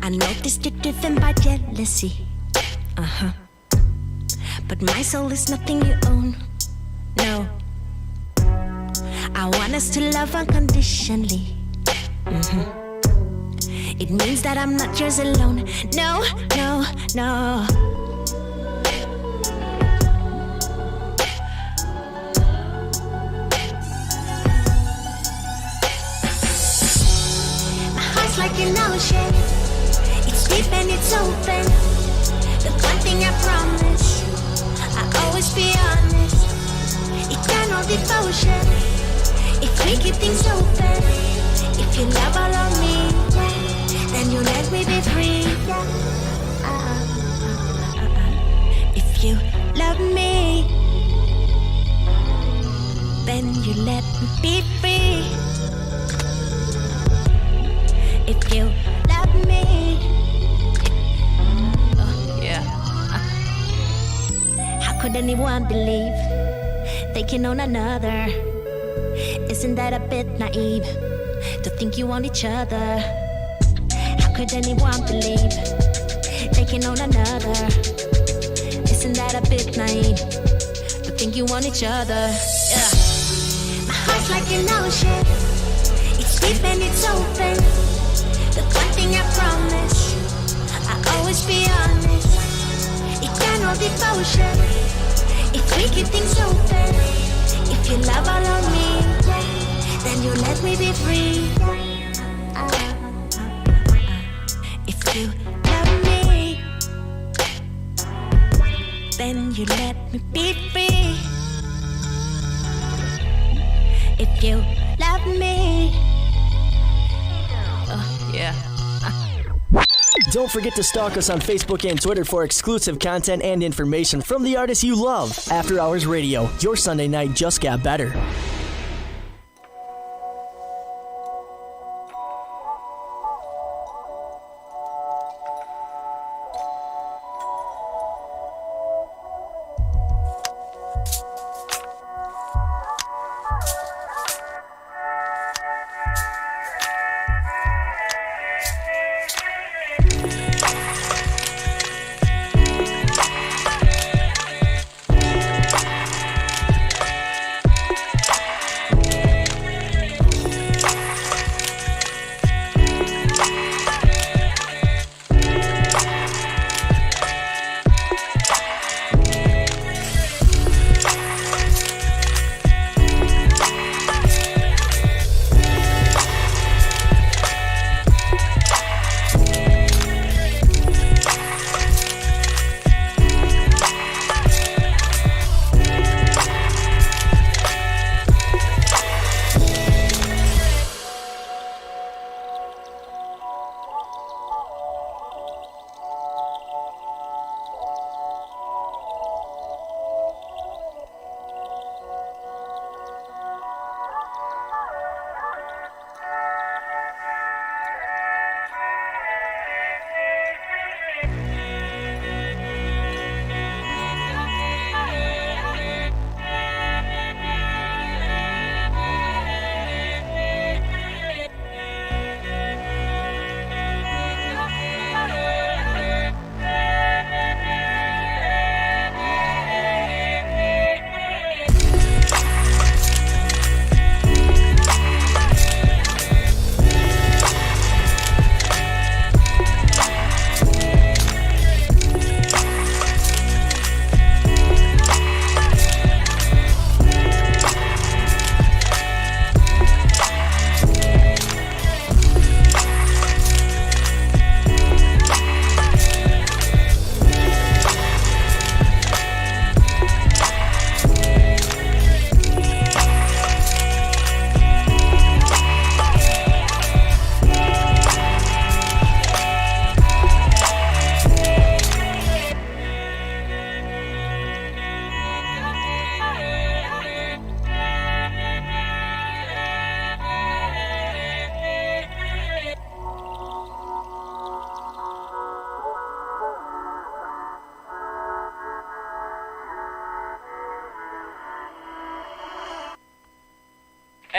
I noticed you're driven by jealousy, but my soul is nothing you own, no. I want us to love unconditionally. It means that I'm not yours alone. No. My heart's like an ocean. It's deep and it's open. The one thing I promise, I always be honest. Eternal devotion. If we keep things open, if you love all of me, yeah, then you let me be free, yeah. If you love me, then you let me be free. If you love me, yeah. How could anyone believe they can own another? Isn't that a bit naive to think you want each other? How could anyone believe they can own another? Isn't that a bit naive to think you want each other? Yeah. My heart's like an ocean. It's deep and it's open. The one thing I promise, I always be honest. Eternal devotion. If we keep things open, if you love all of me, yeah, then you let me be free. If you love me, then you let me be free. If you love me, yeah. Don't forget to stalk us on Facebook and Twitter for exclusive content and information from the artists you love. After Hours Radio, your Sunday night just got better.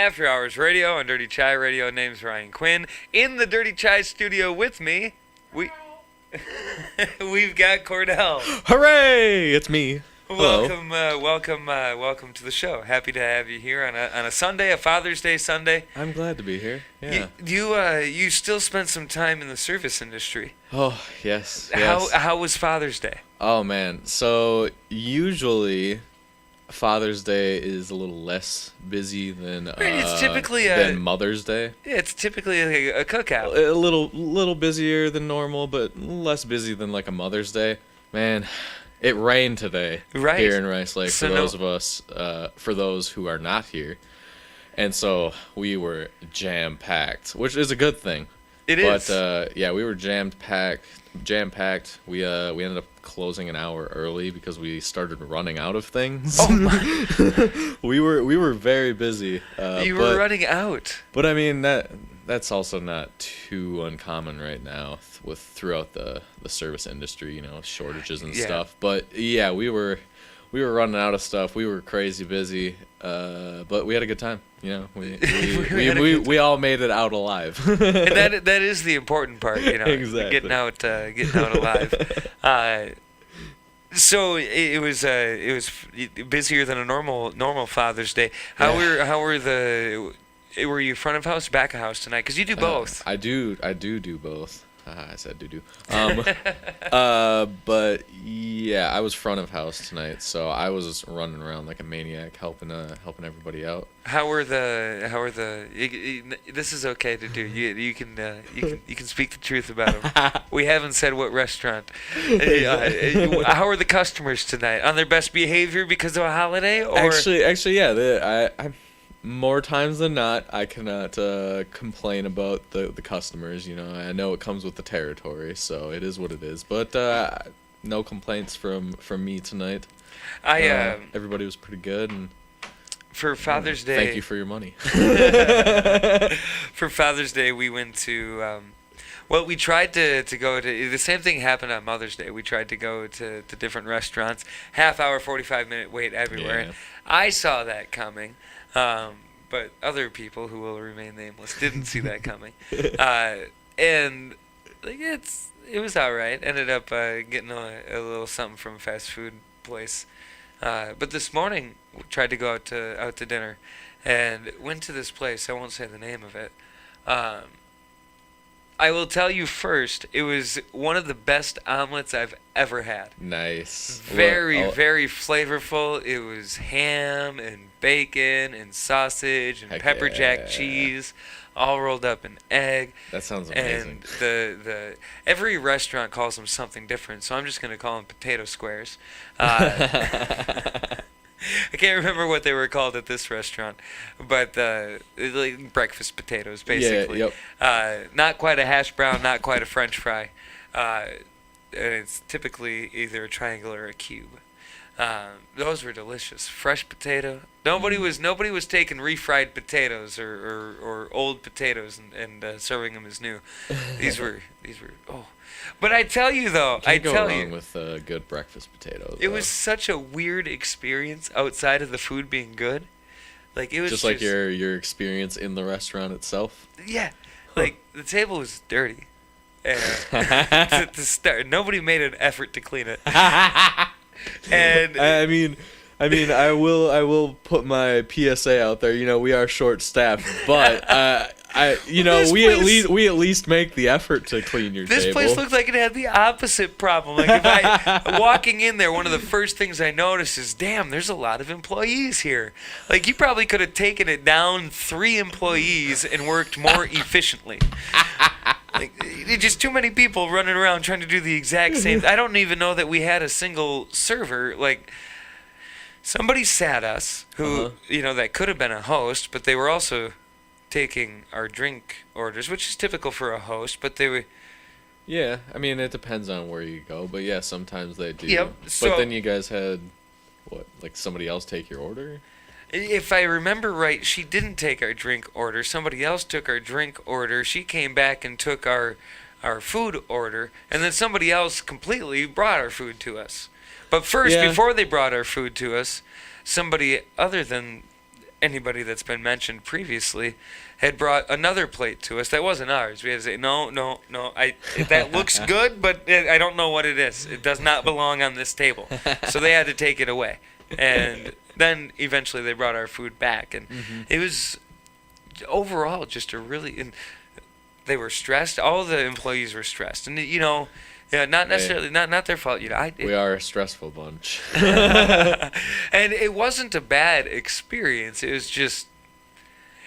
After Hours Radio on Dirty Chai Radio. Name's Ryan Quinn. In the Dirty Chai studio with me, we've got Cordell. Hooray! It's me. Hello. Welcome to the show. Happy to have you here on a Sunday, a Father's Day Sunday. I'm glad to be here. Yeah. You still spent some time in the service industry. Oh, yes. How was Father's Day? Oh, man. So, usually, Father's Day is a little less busy than It's typically than Mother's Day. Yeah, it's typically a cookout. A little busier than normal, but less busy than like a Mother's Day. Man, it rained today here in Rice Lake for those who are not here. And so we were jam-packed, which is a good thing. It is. But we were jam-packed. We ended up closing an hour early because we started running out of things. Oh my. we were very busy. You were running out. But I mean that's also not too uncommon right now throughout the service industry, shortages and stuff. But yeah, we were running out of stuff. We were crazy busy, but we had a good time. We all made it out alive. And that is the important part, Exactly. getting out alive. So it was busier than a normal Father's Day. Were you front of house, back of house tonight? Because you do both. I do both. I said do. But yeah, I was front of house tonight, so I was running around like a maniac, helping everybody out. How were the? This is okay to do. You can speak the truth about them. We haven't said what restaurant. How are the customers tonight? On their best behavior because of a holiday? Or actually, yeah. I more times than not, I cannot complain about the customers. I know it comes with the territory, so it is what it is. But no complaints from me tonight. Everybody was pretty good, and for Father's Day. Thank you for your money. For Father's Day, we went to. We tried to go to. The same thing happened on Mother's Day. We tried to go to different restaurants. Half hour, 45-minute wait everywhere. Yeah. I saw that coming. But other people who will remain nameless didn't see that coming. And it was all right. Ended up getting a little something from a fast food place. But this morning we tried to go out to dinner, and went to this place. I won't say the name of it. I will tell you first, it was one of the best omelets I've ever had. Nice. Very flavorful. It was ham and bacon and sausage and pepper jack cheese, all rolled up in egg. That sounds amazing. And the every restaurant calls them something different, so I'm just going to call them potato squares. I can't remember what they were called at this restaurant, but like breakfast potatoes, basically. Yeah, yep. Not quite a hash brown, not quite a French fry. And it's typically either a triangle or a cube. Those were delicious. Fresh potato. Nobody was taking refried potatoes or old potatoes and serving them as new. These were oh. But I tell you though, Can't go wrong with a good breakfast potato. It was such a weird experience outside of the food being good. Like it was just like your experience in the restaurant itself. Yeah, like the table was dirty. To start, nobody made an effort to clean it. And I mean, I will put my PSA out there. We are short-staffed, but we at least make the effort to clean your table. This place looked like it had the opposite problem. Like if I walking in there, one of the first things I noticed is, damn, there's a lot of employees here. Like you probably could have taken it down 3 employees and worked more efficiently. Like just too many people running around trying to do the exact same. I don't even know that we had a single server. Like somebody sat us who that could have been a host, but they were also taking our drink orders, which is typical for a host, but they were. Yeah, I mean it depends on where you go, but yeah, sometimes they do. Yep. But then you guys had like somebody else take your order? If I remember right, she didn't take our drink order. Somebody else took our drink order. She came back and took our food order, and then somebody else completely brought our food to us. But first, before they brought our food to us, somebody other than anybody that's been mentioned previously had brought another plate to us that wasn't ours. We had to say, no, that looks good, but I don't know what it is. It does not belong on this table. So they had to take it away. And then eventually they brought our food back. And it was overall just a really... And they were stressed. All the employees were stressed. And, not necessarily, not their fault. We are a stressful bunch. And it wasn't a bad experience. It was just...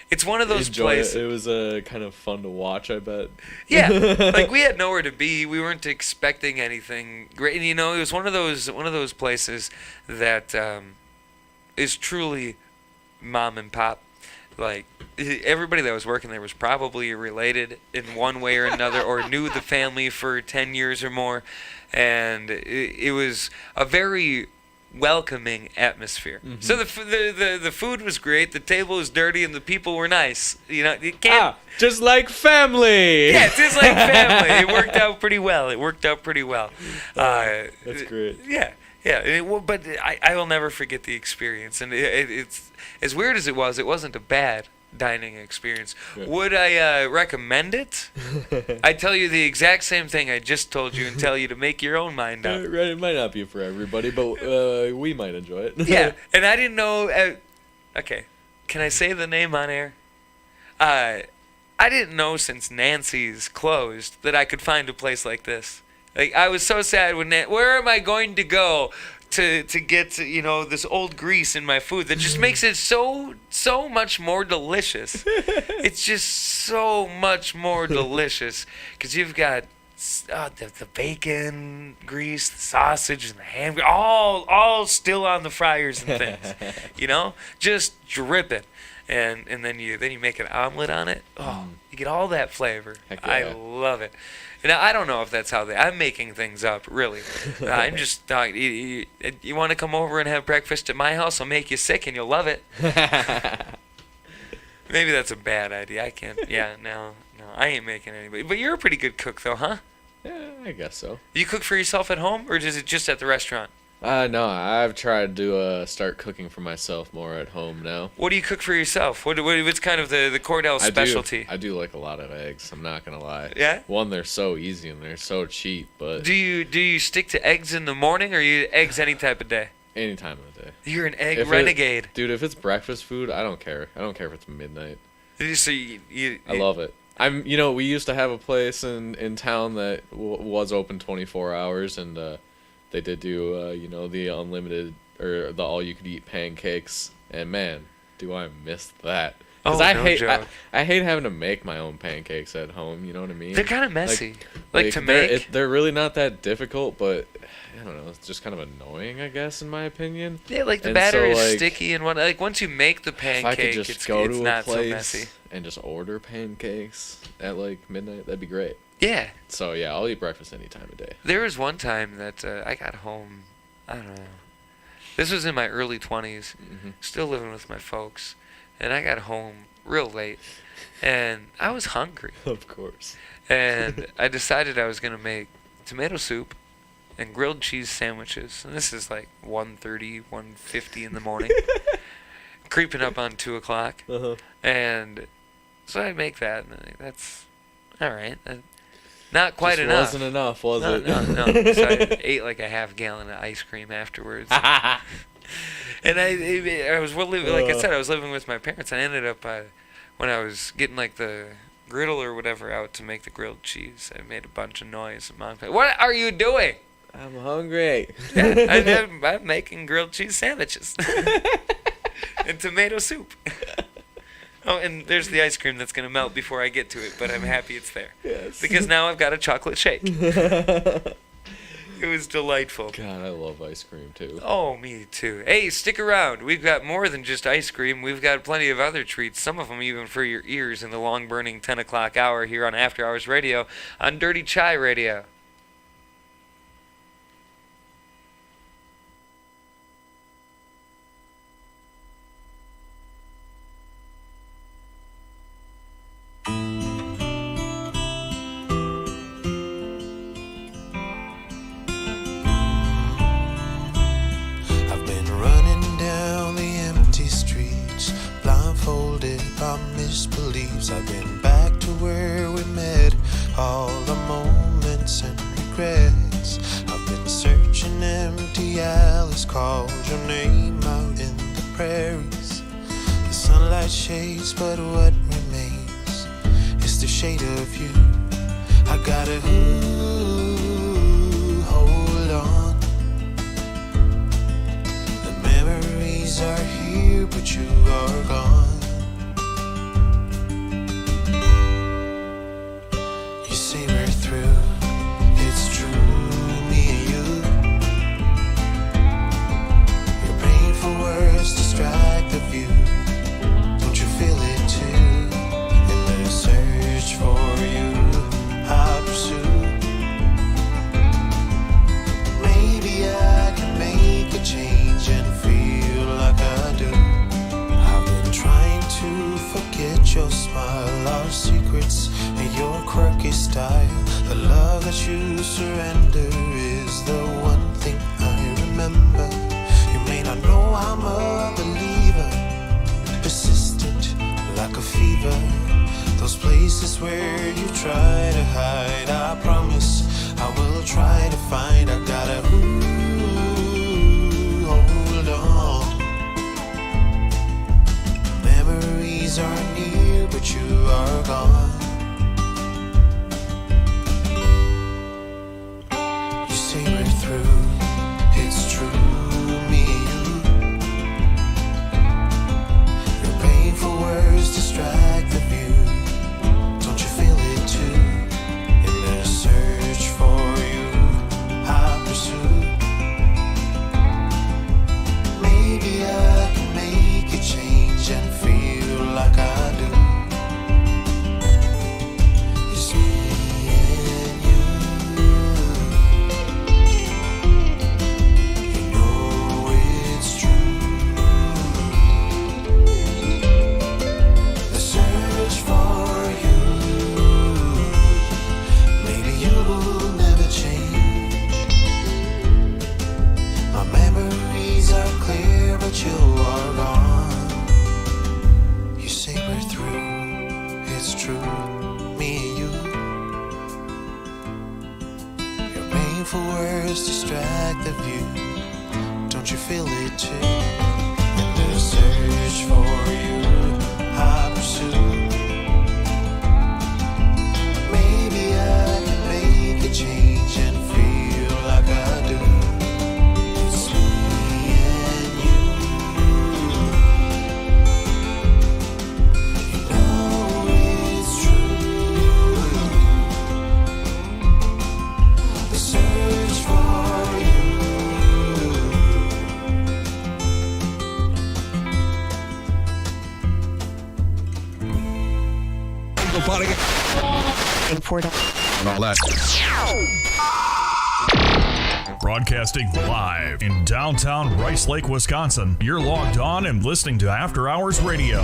It's one of those places. It was kind of fun to watch, I bet. Yeah, like we had nowhere to be. We weren't expecting anything great. And, it was one of those places that is truly mom and pop. Like everybody that was working there was probably related in one way or another, or knew the family for 10 years or more, and it was a very welcoming atmosphere. So the food was great, the table was dirty, and the people were nice. You can't just like family. Yeah, just like family. It worked out pretty well. That's great. Yeah. But I will never forget the experience, and it's as weird as it wasn't a bad dining experience. Yeah. Would I recommend it? I tell you the exact same thing I just told you and tell you to make your own mind up. Right, it might not be for everybody, but we might enjoy it. Yeah, and I didn't know... okay, can I say the name on air? I didn't know since Nancy's closed that I could find a place like this. Like, I was so sad when where am I going to go to get this old grease in my food that just makes it so much more delicious. It's just so much more delicious because you've got the bacon grease, the sausage, and the ham, all still on the fryers and things, just dripping. And then you make an omelet on it. Oh, you get all that flavor. Heck yeah. I love it. Now, I don't know if that's how I'm making things up, really. I'm just talking. You want to come over and have breakfast at my house? I'll make you sick and you'll love it. Maybe that's a bad idea. I can't. Yeah, no, I ain't making anybody. But you're a pretty good cook, though, huh? Yeah, I guess so. You cook for yourself at home, or is it just at the restaurant? No, I've tried to start cooking for myself more at home now. What do you cook for yourself? What's kind of the Cordell specialty? I do like a lot of eggs. I'm not gonna lie. Yeah. One, they're so easy and they're so cheap. But do you stick to eggs in the morning, or you eggs any type of day? Any time of the day. You're an egg renegade, dude. If it's breakfast food, I don't care. I don't care if it's midnight. So I love it. We used to have a place in town that was open 24 hours, and they did do, the unlimited or the all-you-could-eat pancakes, and man, do I miss that. Because I hate having to make my own pancakes at home, you know what I mean? They're kind of messy, like to make. They're really not that difficult, but I don't know, it's just kind of annoying, I guess, in my opinion. Yeah, like the batter is sticky, and once you make the pancake, if I could just it's go to not a place so messy. And just order pancakes at like midnight, that'd be great. Yeah. So yeah, I'll eat breakfast any time of day. There was one time that I got home, I don't know. This was in my early 20s, still living with my folks, and I got home real late, and I was hungry. Of course. And I decided I was going to make tomato soup and grilled cheese sandwiches. And this is like 1:30, 1:50 in the morning, creeping up on 2 o'clock. And so I make that, and I think that's all right. Not quite enough. Wasn't enough, was it? No. So I ate like a half gallon of ice cream afterwards. And I was living, like I said, I was living with my parents. I ended up when I was getting like the griddle or whatever out to make the grilled cheese, I made a bunch of noise. And Mom said, "What are you doing?" I'm hungry. Yeah, I'm making grilled cheese sandwiches and tomato soup. Oh, and there's the ice cream that's going to melt before I get to it, but I'm happy it's there. Yes. Because now I've got a chocolate shake. It was delightful. God, I love ice cream, too. Oh, me too. Hey, stick around. We've got more than just ice cream. We've got plenty of other treats, some of them even for your ears in the long-burning 10 o'clock hour here on After Hours Radio on Dirty Chai Radio. empty alleys calls your name out in the prairies. The sunlight shades, but what remains is the shade of you. I gotta hold on. The memories are here, but you are gone. You say we're through, it's true, me and you. Your painful words distract the view. Don't you feel it too? In the search for you, I'll pursue. Maybe I can make a change and feel like I do. I've been trying to forget your smile, our secrets, and your quirky style. The love that you surrender is the one thing I remember. You may not know I'm a believer, persistent like a fever. Those places where you try to hide, I promise I will try to find. I gotta hold on. Memories are near, but you are gone. You say we're through, it's true, me and you. Your painful words distract the view. Don't you feel it too? In the search for you, I pursue. Maybe I can make a change and feel like I do. It's me and you. You know it's true. The search for you. Maybe you will never change. My memories are clear, but you are gone. You say we're through, it's true, me and you. Your painful words distract the view. Don't you feel it too? In the search for you, I pursue. Maybe I can make a change and feel like I do. It's me and you. You know it's true. The search for you. And all that. Broadcasting live in downtown Rice Lake, Wisconsin. You're logged on and listening to After Hours Radio.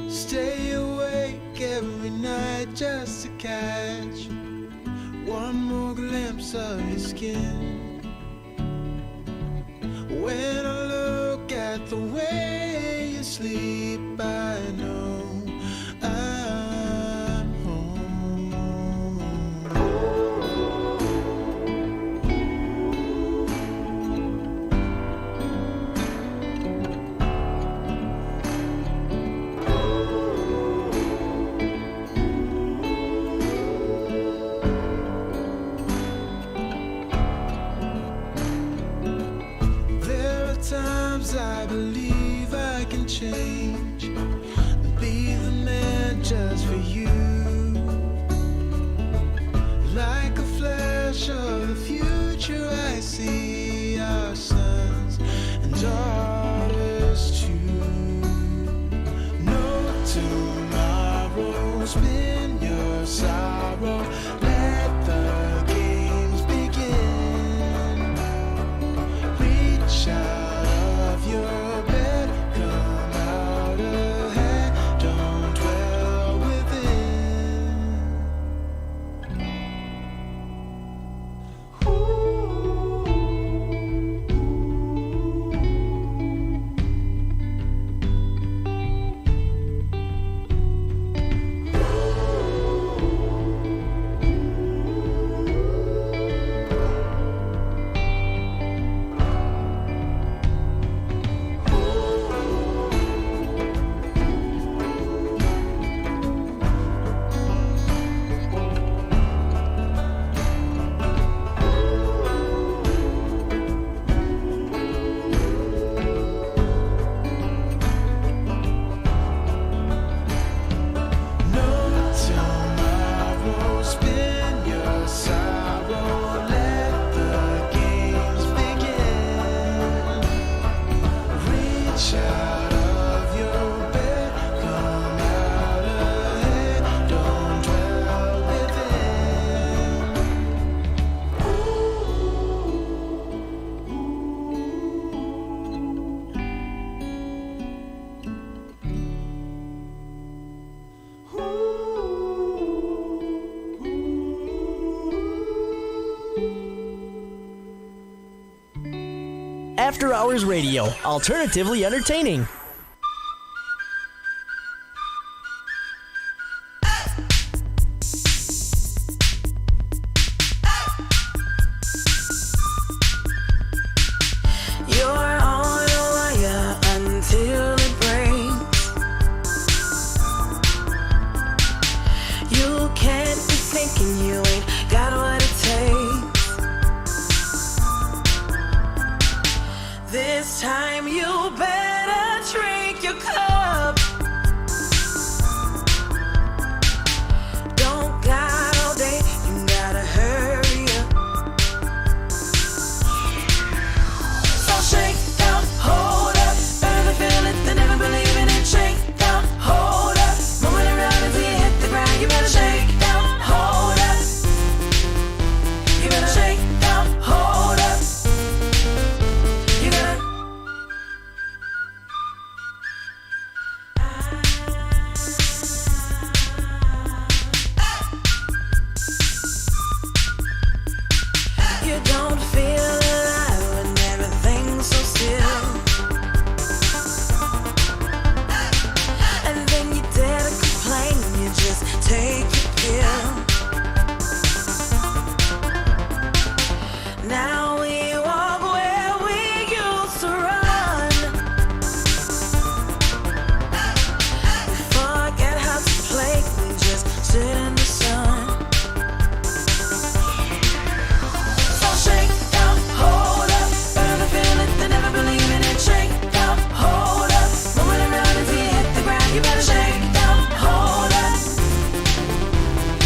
Stay awake every night just to catch one more glimpse of your skin. When I look at the way you sleep, I know I'm home. There are times I believe I can change and be the man just for you. Like a flash of the future, I see our sons and daughters too. No tomorrow, spin your sorrow, let the games begin. Reach out of your bed, come out ahead, don't dwell within. After Hours Radio, alternatively entertaining. You're on a wire until it breaks. You can't be thinking you ain't got what it takes. This time you better drink your cup. Don't got all day, you gotta hurry up. So shake down, hold up, better to feel it than never believing it. Shake down, hold up, moving around until you hit the ground. You better shake down, hold up. You better shake down, hold up. You gotta. You don't feel alive when everything's so still. And then you dare to complain, you just take your pill. Now we walk where we used to run. We forget how to play, we just sit in the sun. So shake down, hold up, better to feel it than never believing it. Shake down, hold up, moving around until you hit the ground. You better shake down, hold up.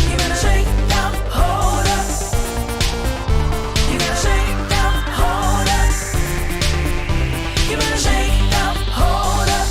You better shake down, hold up. You better shake down, hold up. You better shake down, hold up.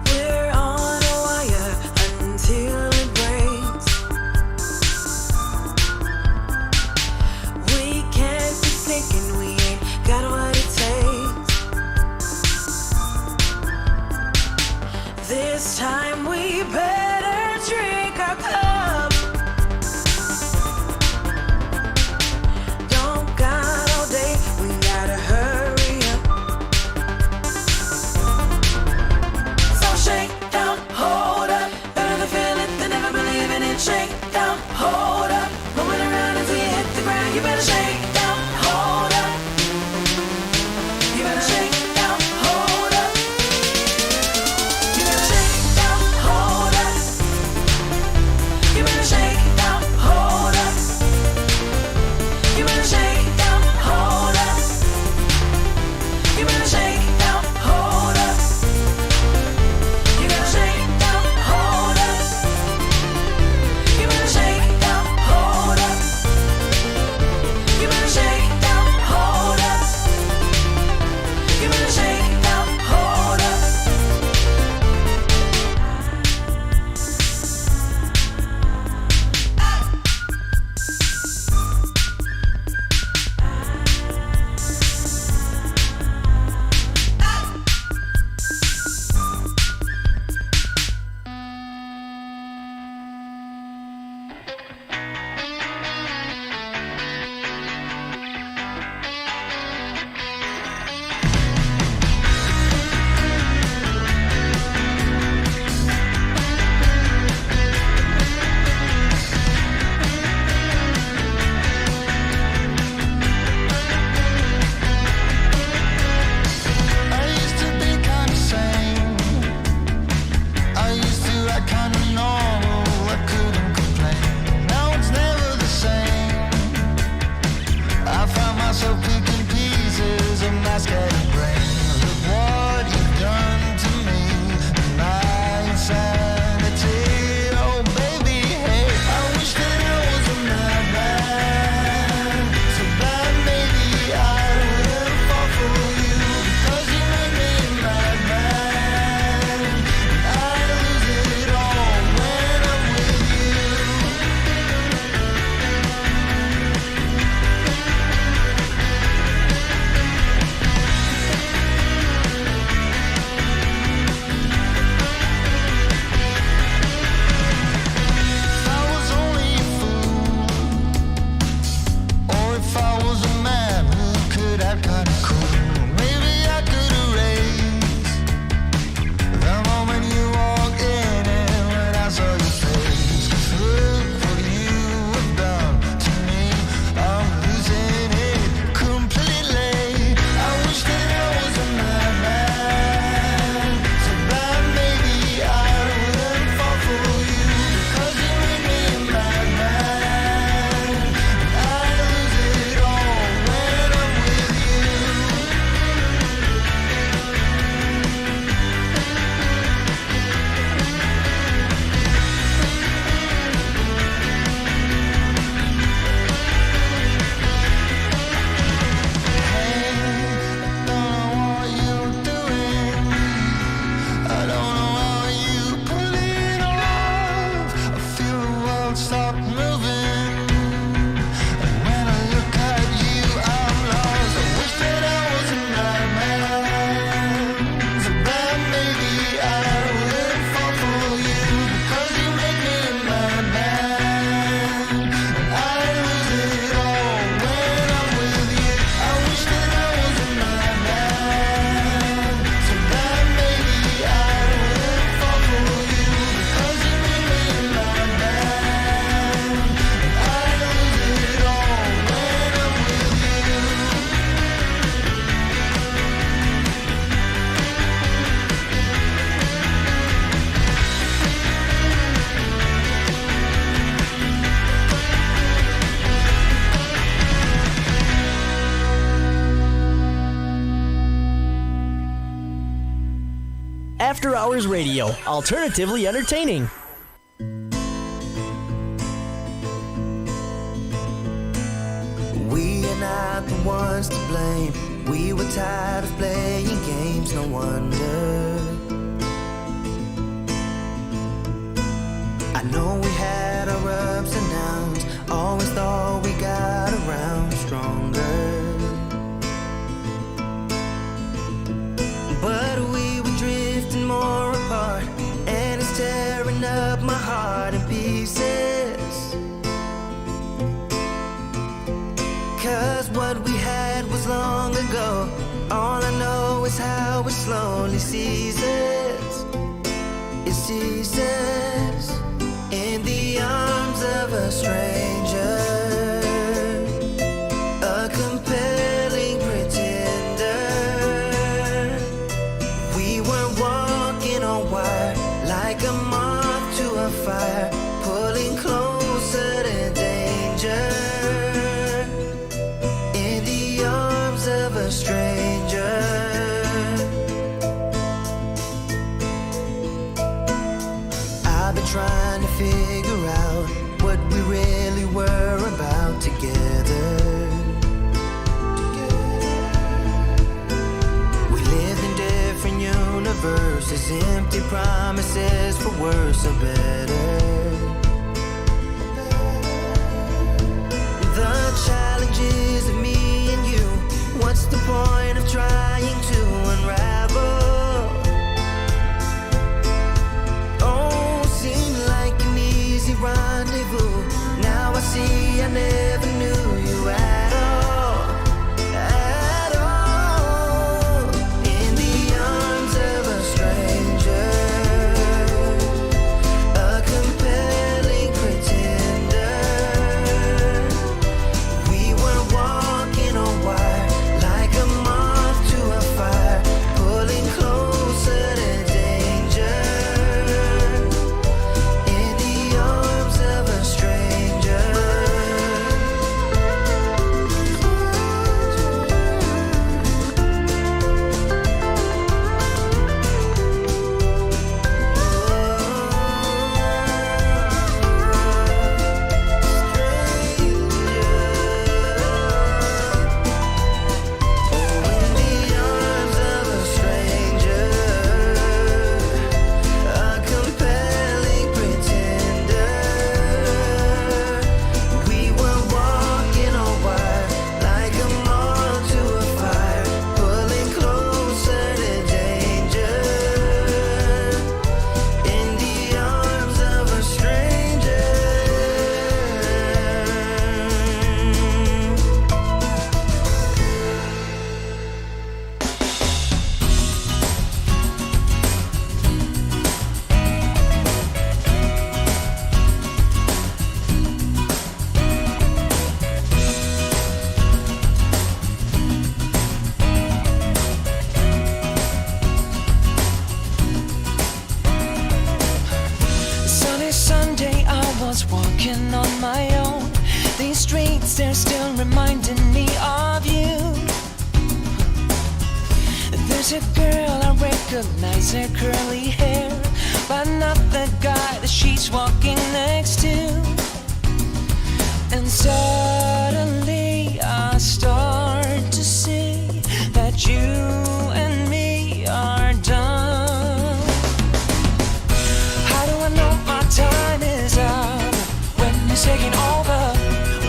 We're on a wire until it breaks. We can't be thinking we ain't got what it takes. This time we better drink our cup. Don't got all day, we gotta hurry up. So shake down, hold up, better to feel it than never believing it. Shake down, hold up, moving around until you hit the ground. You better shake down, hold up. You better shake down, hold up. You better shake down, hold up. After Hours Radio, alternatively entertaining. We are not the ones to blame. We were tired of playing games, no wonder. I know we had our ups and downs, always thought we got around stronger. But we were drifting more apart, and it's tearing up my heart in pieces. 'Cause what we had was long ago. All I know is how it slowly ceases. It ceases in the arms of a stranger, a compelling pretender. We were walking on wire, like a moth to a fire, pulling closer to danger, in the arms of a stranger. I've been trying to figure out what we really were about together. We lived in different universes, empty promises for worse or better. The challenges of me and you, what's the point of trying to unravel? Rendezvous. Now I see I never knew you at all, at all. In the arms of a stranger, a compelling pretender. We were walking on wire, like a moth to a fire, pulling closer to danger. Walking on my own, these streets, they're still reminding me of you. There's a girl, I recognize her curly hair, but not the guy that she's walking next to. And suddenly I start to see that you and me are done. How do I know my time is up? He's taking over.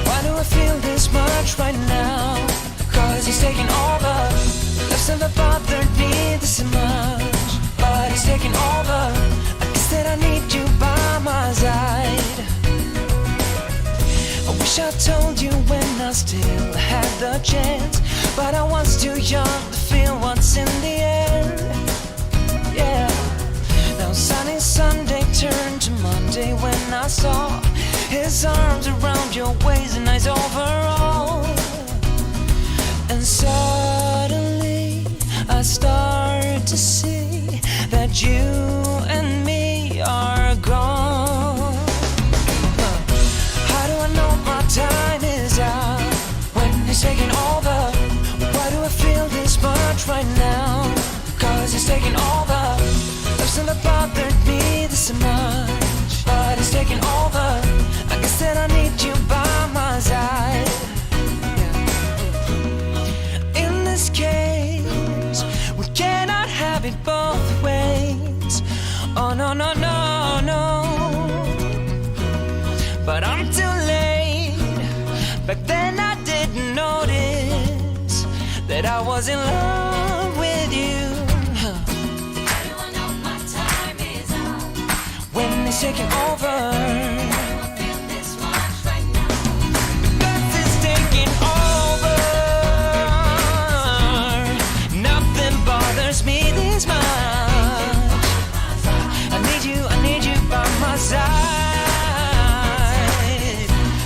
Why do I feel this much right now? 'Cause he's taking over. Love's never bothered me this much, but he's taking over. I guess that I need you by my side. I wish I told you when I still had the chance, but I was too young to feel what's in the air. Yeah. Now sunny Sunday turned to Monday when I saw his arms around your waist and eyes overall. And suddenly I start to see that you and me are gone. How do I know my time is up when he's taking over? Why do I feel this much right now? 'Cause he's taking over. have it both ways. Oh no, no, no, no. But I'm too late. Back then I didn't notice that I was in love with you. Everyone knows my time is up. When it's taking over, I feel this much right now. this is taking over. Nothing bothers me this much. I need you by my side.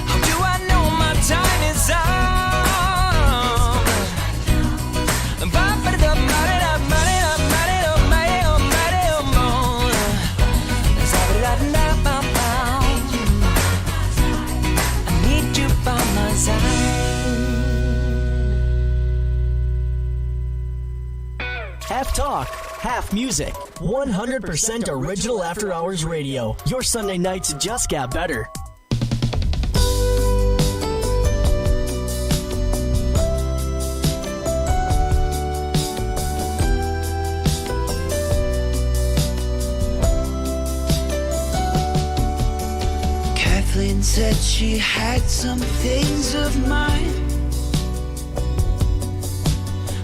How do I know my time is up? I need you by my side. Half talk, half music. 100% original After Hours Radio. Your Sunday nights just got better. Kathleen said she had some things of mine.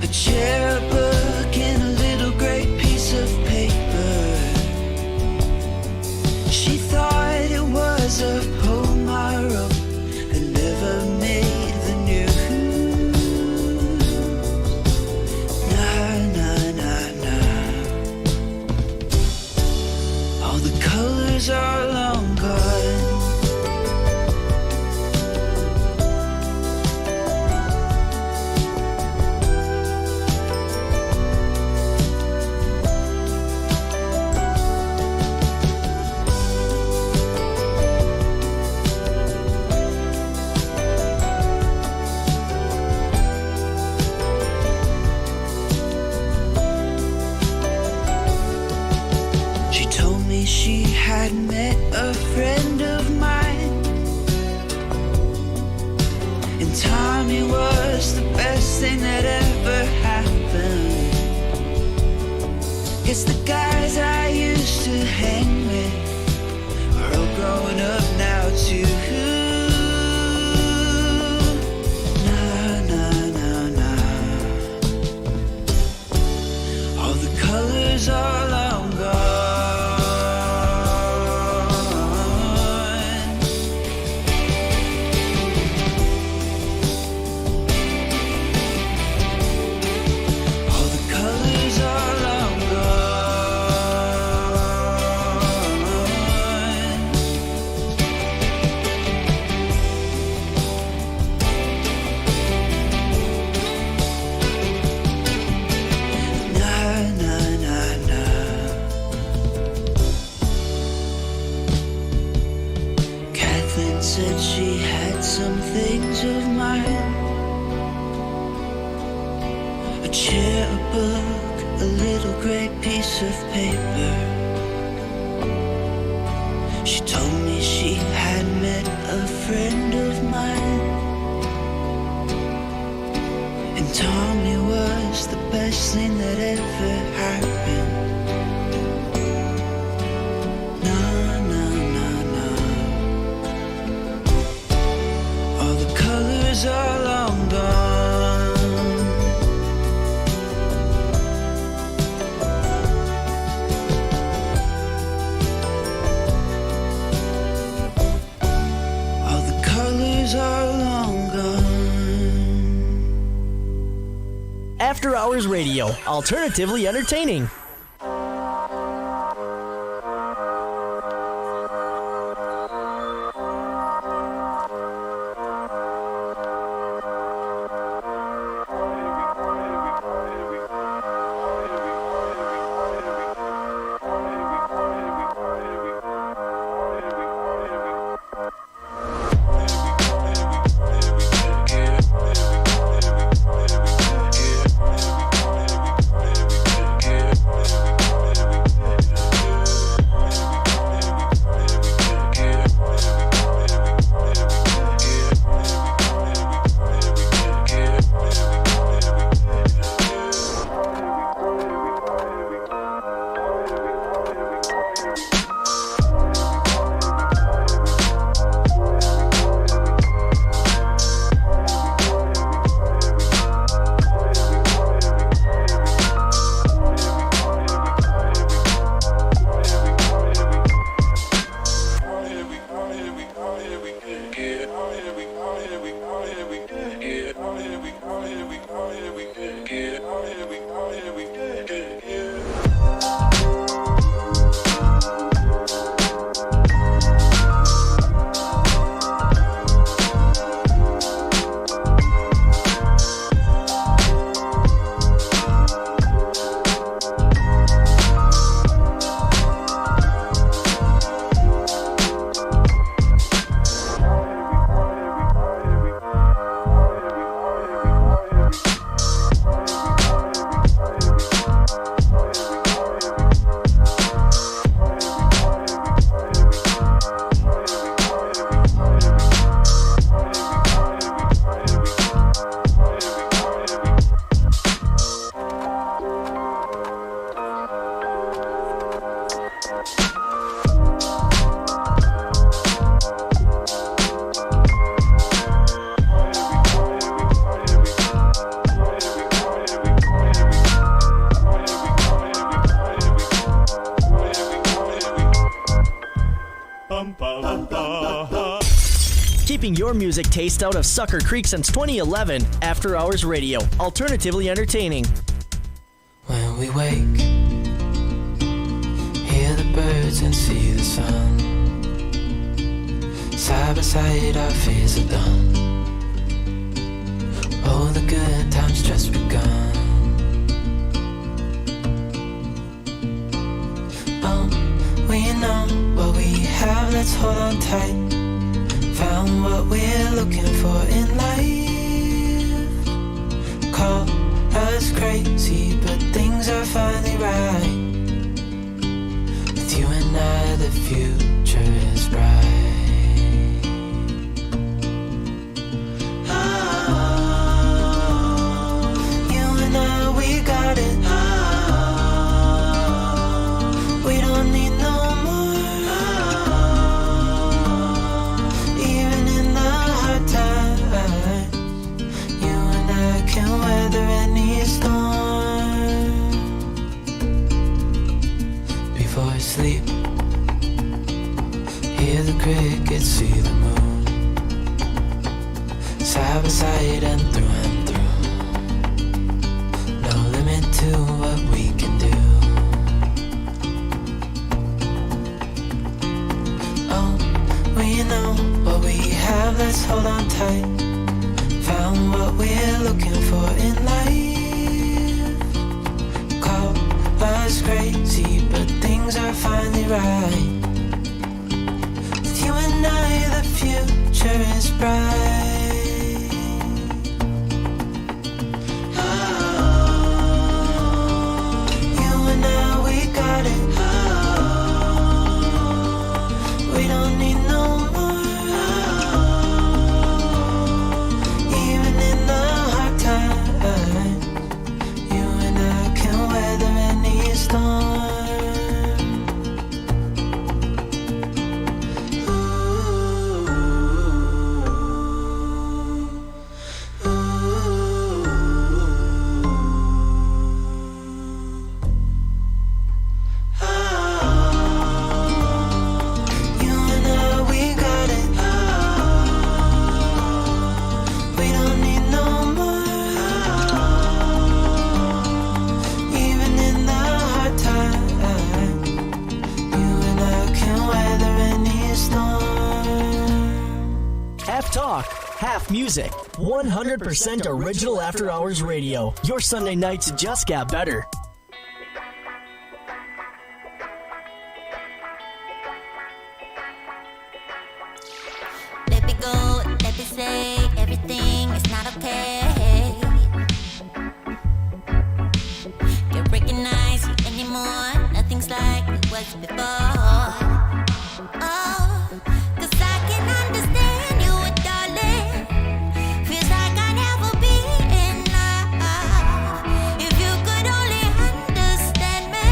A chair, a book, and a little gray piece of paper. She thought it was a poem I wrote that never made the news. Nah, nah, nah, nah. All the colors are long gone. She told me she had met a friend of mine, and Tommy was the best thing that ever happened. Guess the guys I used to hang with are all growing up now too. Nah, nah, nah, nah. All the colors are long gone. All the colors are long gone. Nah, nah, nah, nah. Kathleen said she had some things of mine. A chair, a book, a little gray piece of paper. She told me she had met a friend of mine, and Tommy was the best thing that ever happened. Nah, nah, nah, nah. All the colors are long gone. All the colors are long gone. After Hours Radio, alternatively entertaining. Yeah. keeping your music taste out of Sucker Creek since 2011. After Hours Radio, alternatively entertaining. When we wake, hear the birds and see the sun. Side by side our fears are done. Oh, the good times just begun. Oh, we know what we have, let's hold on tight. Found what we're looking for in life. Call us crazy, but things are finally right. With you and I, the future is bright. Sleep, hear the crickets, see the moon. Side by side and through. No limit to what we can do. Oh, we know what we have, let's hold on tight. Found what we're looking for in life. Call us crazy, but things are finally right. With you and I, the future is bright. Oh, you and I, we got it. Oh, we don't need no more. Oh, even in the hard times, you and I can weather any storm. Talk, half music, 100% original After Hours Radio. Your Sunday nights just got better. Let me go, let me say everything is not okay. Can't recognize you anymore. Nothing's like it was before. Oh, 'cause I can understand you, darling. Feels like I never be enough. If you could only understand me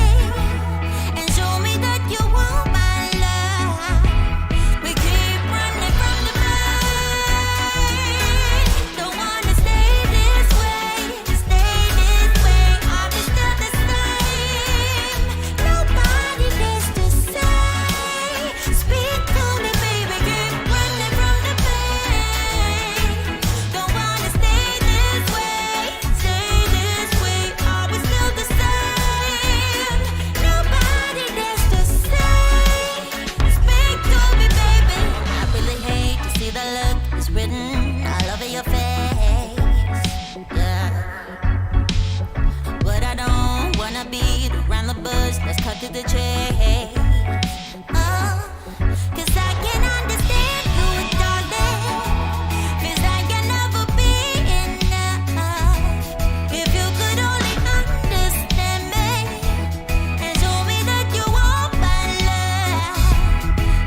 and show me that you want my love. We keep running from the pain. Don't wanna stay this way. Are we still the same? Nobody dares to say. Speak to me, baby. Keep running from the pain. Don't wanna stay this way. Are we still the same? Nobody dares to say. Speak to me, baby. I really hate to see the look that's written all over your face. Yeah. But I don't wanna beat around the bush. Let's cut to the chase. Oh, 'cause I can understand you, darling. Feels like you'll never be enough. If you could only understand me and show me that you want my love.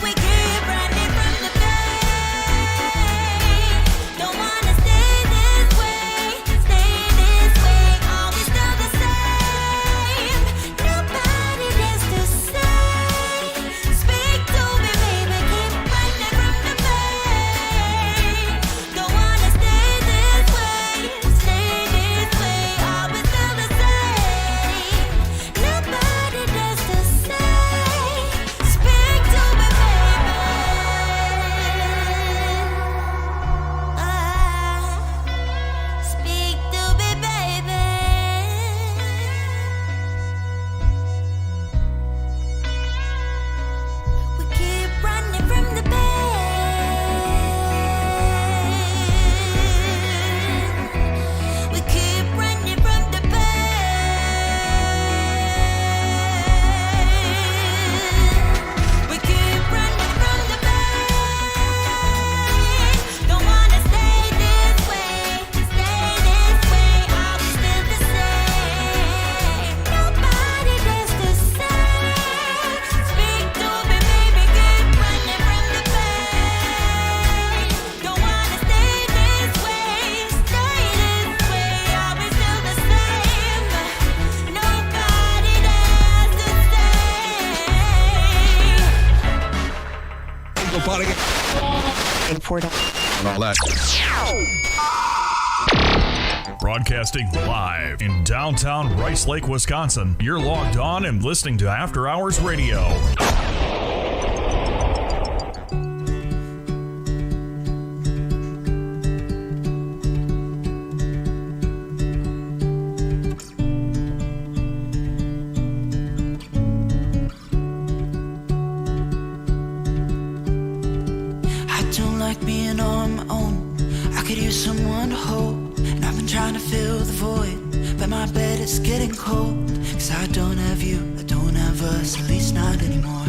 We keep running from the pain. Don't wanna stay this way. Are we still the same? Nobody dares to say. fun again. Import And all that. Broadcasting live in downtown Rice Lake, Wisconsin. You're logged on and listening to After Hours Radio. I don't like being on my own. I could use someone to hold. And I've been trying to fill the void, but my bed is getting cold. Cause I don't have you, I don't have us, at least not anymore.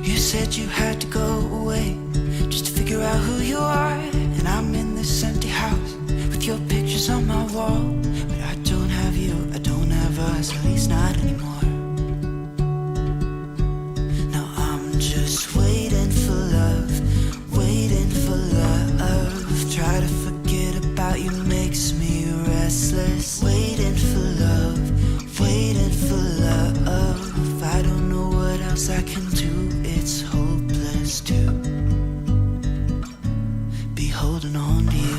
You said you had to go away just to figure out who you are. And I'm in this empty house with your pictures on my wall. But I don't have you, I don't have us, at least not anymore. Now I'm just waiting for love, waiting for love. Try to forget about you makes me restless. Waiting for love, waiting for love. I don't know what else I can do. It's hopeless to be holding on to you.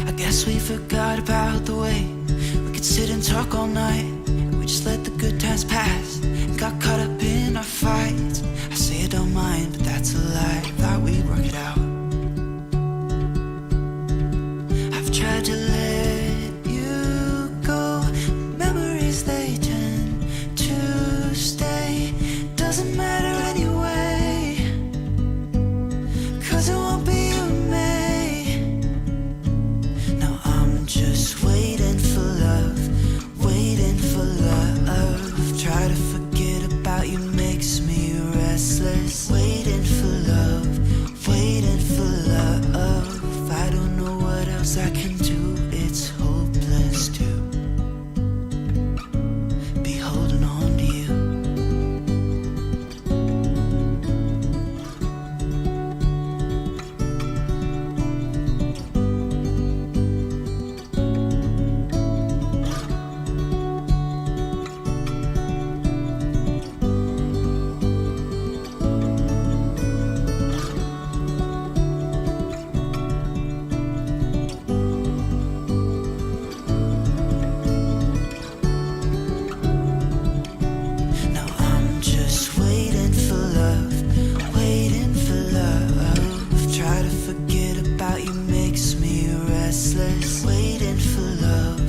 I guess we forgot about the way we could sit and talk all night. We just let the good times pass and got caught up in our fights. I say I don't mind, but that's a lie. Thought we'd work it out. I've tried to let you go. Memories, they tend to stay. Doesn't matter anyway, cause it won't be you and me. Now I'm just waiting for love, waiting for love. Try to forget about you makes me restless. Waiting for love, waiting for love. I don't know what else I can do. It's hopeless to be holding on to you. Now I'm just waiting for love, waiting for love. Try to forget about you makes me restless. Waiting for love,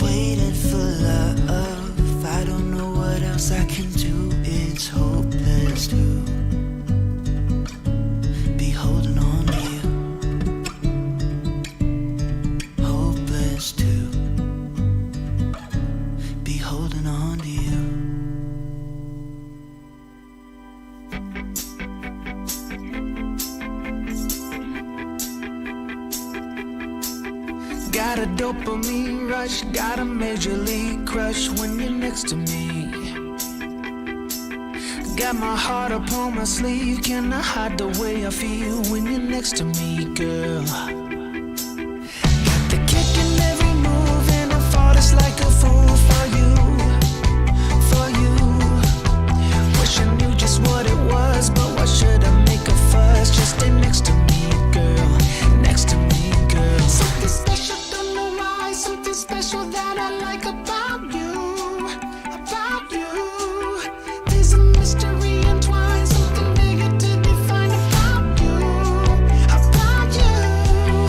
waiting for love. I don't know what else I can do. It's hopeless to be holding on to you. Hopeless to be holding on to you. Got a dopamine rush, got a major league crush when you're next to me. Got my heart upon my sleeve, can I hide the way I feel when you're next to me, girl? Got the kick in every move and I fought just like a fool for you, for you. Wish I knew just what it was, but why should I make a fuss? Just stay next to me, girl, next to me, girl. Something special, don't know why, something special that I like about you, about you. There's a mystery entwined, something bigger to define about you, about you.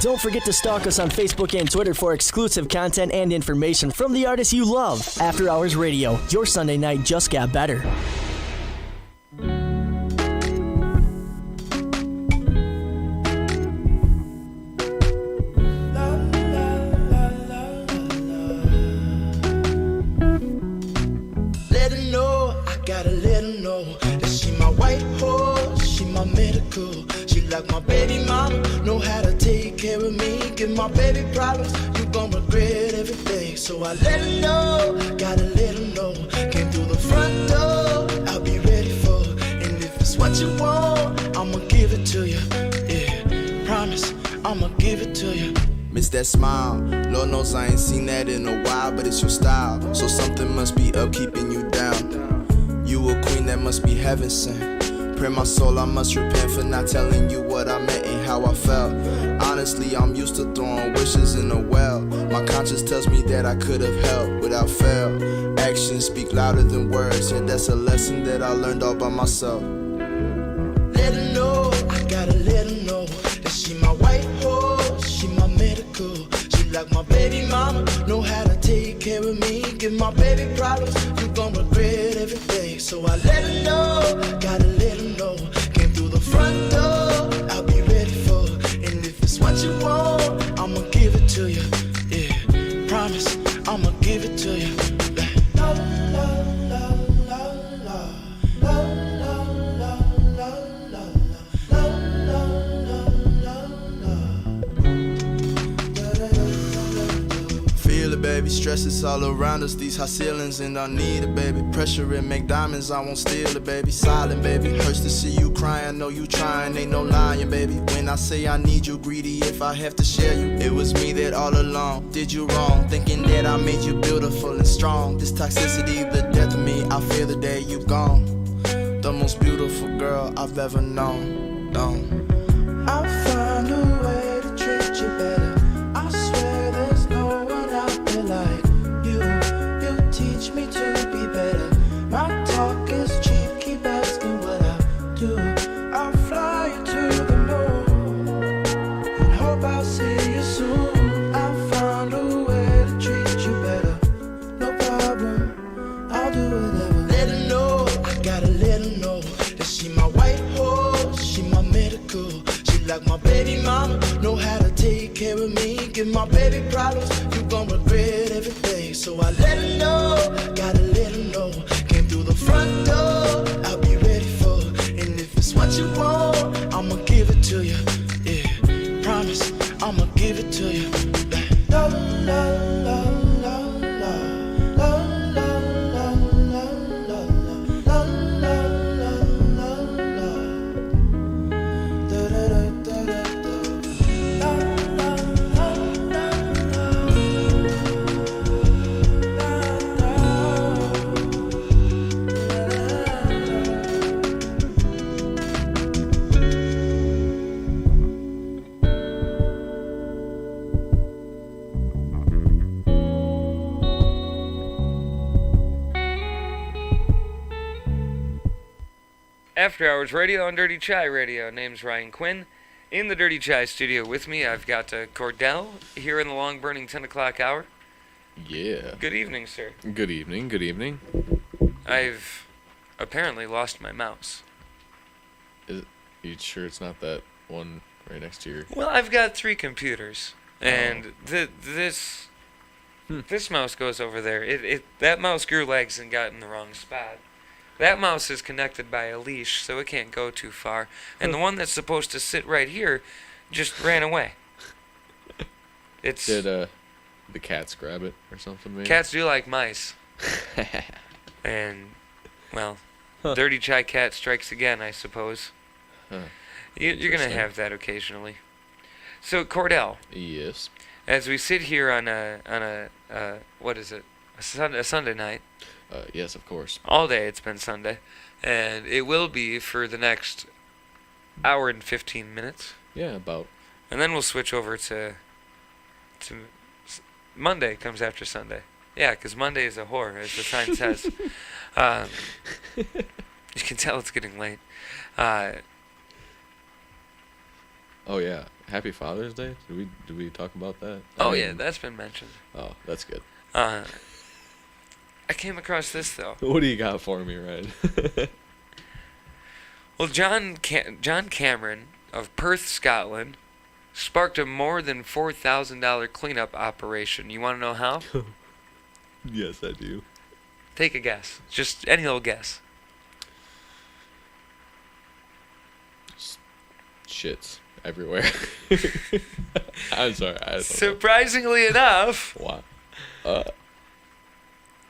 Don't forget to stalk us on Facebook and Twitter for exclusive content and information from the artists you love. After Hours Radio, your Sunday night just got better. Let her know, I gotta let her know that she my white horse, she my medical. She like my baby mama, know how to take care of me. Give my baby problems, you gon' regret everything. So I let her know, gotta let her know. Came through the front door, I'll be ready for her. And if it's what you want, I'ma give it to you. Yeah, promise, I'ma give it to you. Miss that smile, Lord knows I ain't seen that in a while, but it's your style, so something must be up keeping you down. You a queen that must be heaven sent. Pray my soul, I must repent for not telling you what I meant and how I felt. Honestly, I'm used to throwing wishes in a well. My conscience tells me that I could have helped without fail. Actions speak louder than words, and that's a lesson that I learned all by myself. Let her know, I gotta let her know that she my white horse, she my medical. She like my baby mama, know how to take care of me. Give my baby problems, you gon' regret everything. So I let her know, gotta let her know. Came through the front door, I'll be ready for her. And if it's what you want, I'ma give it to you. Yeah, promise, I'ma give it to you. La, la, la, la, la, la, la, la, la, la. Feel it, baby, stress is all around us. These high ceilings and I need it, baby. Pressure and make diamonds, I won't steal it, baby. Silent, baby, hurts to see you crying. Know you trying, ain't no lying, baby. When I say I need you, greedy if I have to share you. It was me that all along did you wrong, thinking that I made you beautiful and strong. This toxicity, the death of me, I fear the day you gone. The most beautiful girl I've ever known. I'll find a way to treat you better. I swear there's no one out there like you. You teach me to be better. My talk is cheap, keep asking what I do. I'll fly you to the moon and hope I'll see you soon. I'll find a way to treat you better. No problem, I'll do whatever. Let her know, I gotta let her know that she my white horse, she my medical. She like my baby mama, know how to take care of me. Give my baby problems, you gon' regret everything. So I let her know, gotta let her know. Came through the front door, I'll be ready for her. And if it's what you want, I'ma give it to you. Yeah, promise, I'ma give it to you. La, la, la, la, la, la, la, la, la, la, la, la, la, la, la. Da, da, da, da, da, da. La, la, la, la, la. After Hours Radio on Dirty Chai Radio. Name's Ryan Quinn. In the Dirty Chai studio with me, I've got Cordell here in the long burning 10 o'clock hour. Yeah. Good evening, sir. Good evening, good evening. I've apparently lost my mouse. You sure it's not that one right next to your... Well, I've got 3 computers, and this mouse goes over there. That mouse grew legs and got in the wrong spot. That mouse is connected by a leash, so it can't go too far. And the one that's supposed to sit right here just ran away. It's Did the cats grab it or something, maybe? Cats do like mice. And, well, Dirty Chai Cat strikes again, I suppose. Huh. You're going to have that occasionally. So, Cordell. Yes. As we sit here on a what is it? A Sunday night. Yes, of course. All day it's been Sunday. And it will be for the next hour and 15 minutes. Yeah, about. And then we'll switch over to Monday comes after Sunday. Yeah, because Monday is a whore, as the sign says. You can tell it's getting late. Oh yeah, Happy Father's Day. Did we talk about that? Oh yeah, that's been mentioned. Oh, that's good. I came across this though. What do you got for me, Ryan? Well, John Cameron of Perth, Scotland, sparked a more than $4,000 cleanup operation. You want to know how? Yes, I do. Take a guess. Just any little guess. Shits everywhere. I'm sorry. I don't know. Surprisingly enough, Wow.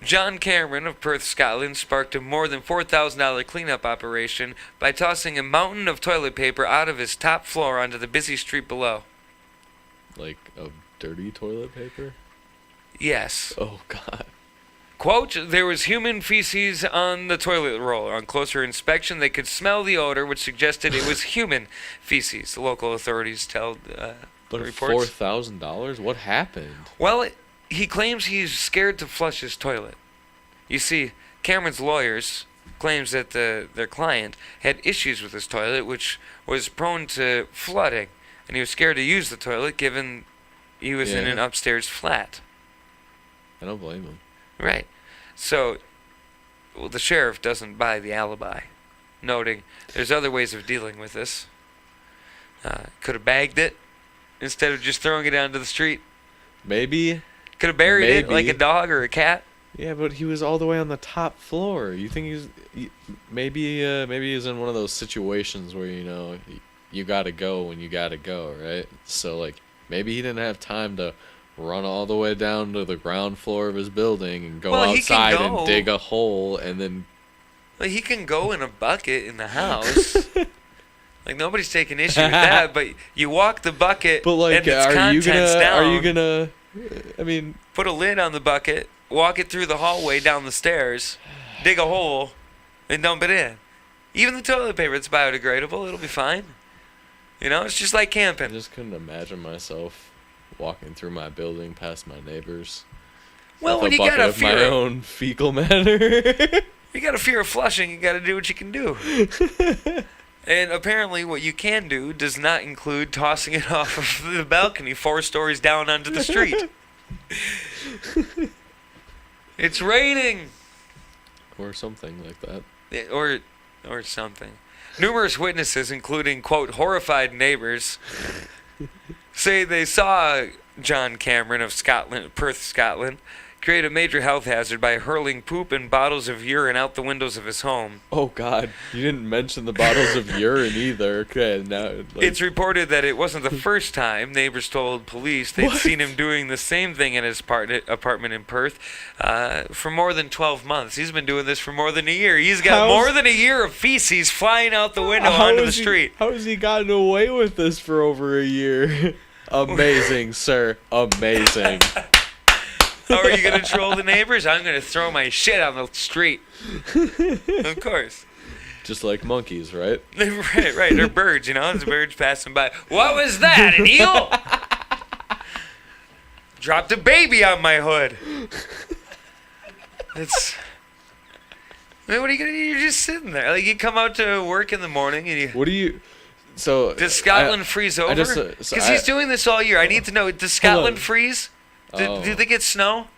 John Cameron of Perth, Scotland, sparked a more than $4,000 cleanup operation by tossing a mountain of toilet paper out of his top floor onto the busy street below. Like a dirty toilet paper? Yes. Oh, God. Quote, there was human feces on the toilet roll. On closer inspection, they could smell the odor, which suggested it was human feces, the local authorities tell But reports. $4,000? What happened? Well, he claims he's scared to flush his toilet. You see, Cameron's lawyers claims that their client had issues with his toilet, which was prone to flooding, and he was scared to use the toilet given he was in Yeah. an upstairs flat. I don't blame him. Right. So, well, the sheriff doesn't buy the alibi, noting there's other ways of dealing with this. Could have bagged it instead of just throwing it onto the street. Maybe. Could have buried it like a Maybe. dog or a cat. Yeah, but he was all the way on the top floor. You think maybe he's in one of those situations where, you know, you gotta go when you gotta go, right? So, like, maybe he didn't have time to run all the way down to the ground floor of his building and go Well, he can outside go. and dig a hole and then... Like, he can go in a bucket in the house. Like, nobody's taking issue with that, but you walk the bucket But, like, and its contents down. I mean... Put a lid on the bucket, walk it through the hallway down the stairs, dig a hole, and dump it in. Even the toilet paper, it's biodegradable. It'll be fine. You know, it's just like I camping. just couldn't imagine myself walking through my building past my neighbors. Well, with when a you bucket got a of my fear, own fecal matter. you got a fear of flushing, you got to do what you can do. And apparently, what you can do does not include tossing it off of the balcony 4 stories down onto the street. It's raining. Or something like that. Or something. Numerous witnesses, including, quote, horrified neighbors, say they saw John Cameron of Scotland, Perth, Scotland, create a major health hazard by hurling poop and bottles of urine out the windows of his home. Oh, God. You didn't mention the bottles of urine either. Okay, now... Like, It's reported that it wasn't the first time neighbors told police they'd seen him doing the same thing in his apartment in Perth for more than 12 months. He's been doing this for more than a year. He's got more than a year of feces flying out the window onto the street. How has he gotten away with this for over a year? Amazing, sir. Amazing. How are you going to troll the neighbors? I'm going to throw my shit on the street. Of course. Just like monkeys, right? Right. They're birds, you know? There's birds passing by. What was that, an eel? Dropped a baby on my hood. It's... I mean, what are you going to do? You're just sitting there. Like, you come out to work in the morning and you... What do you... So... Does Scotland freeze over? Because he's doing this all year. I need to know, does Scotland freeze? Do they get snow?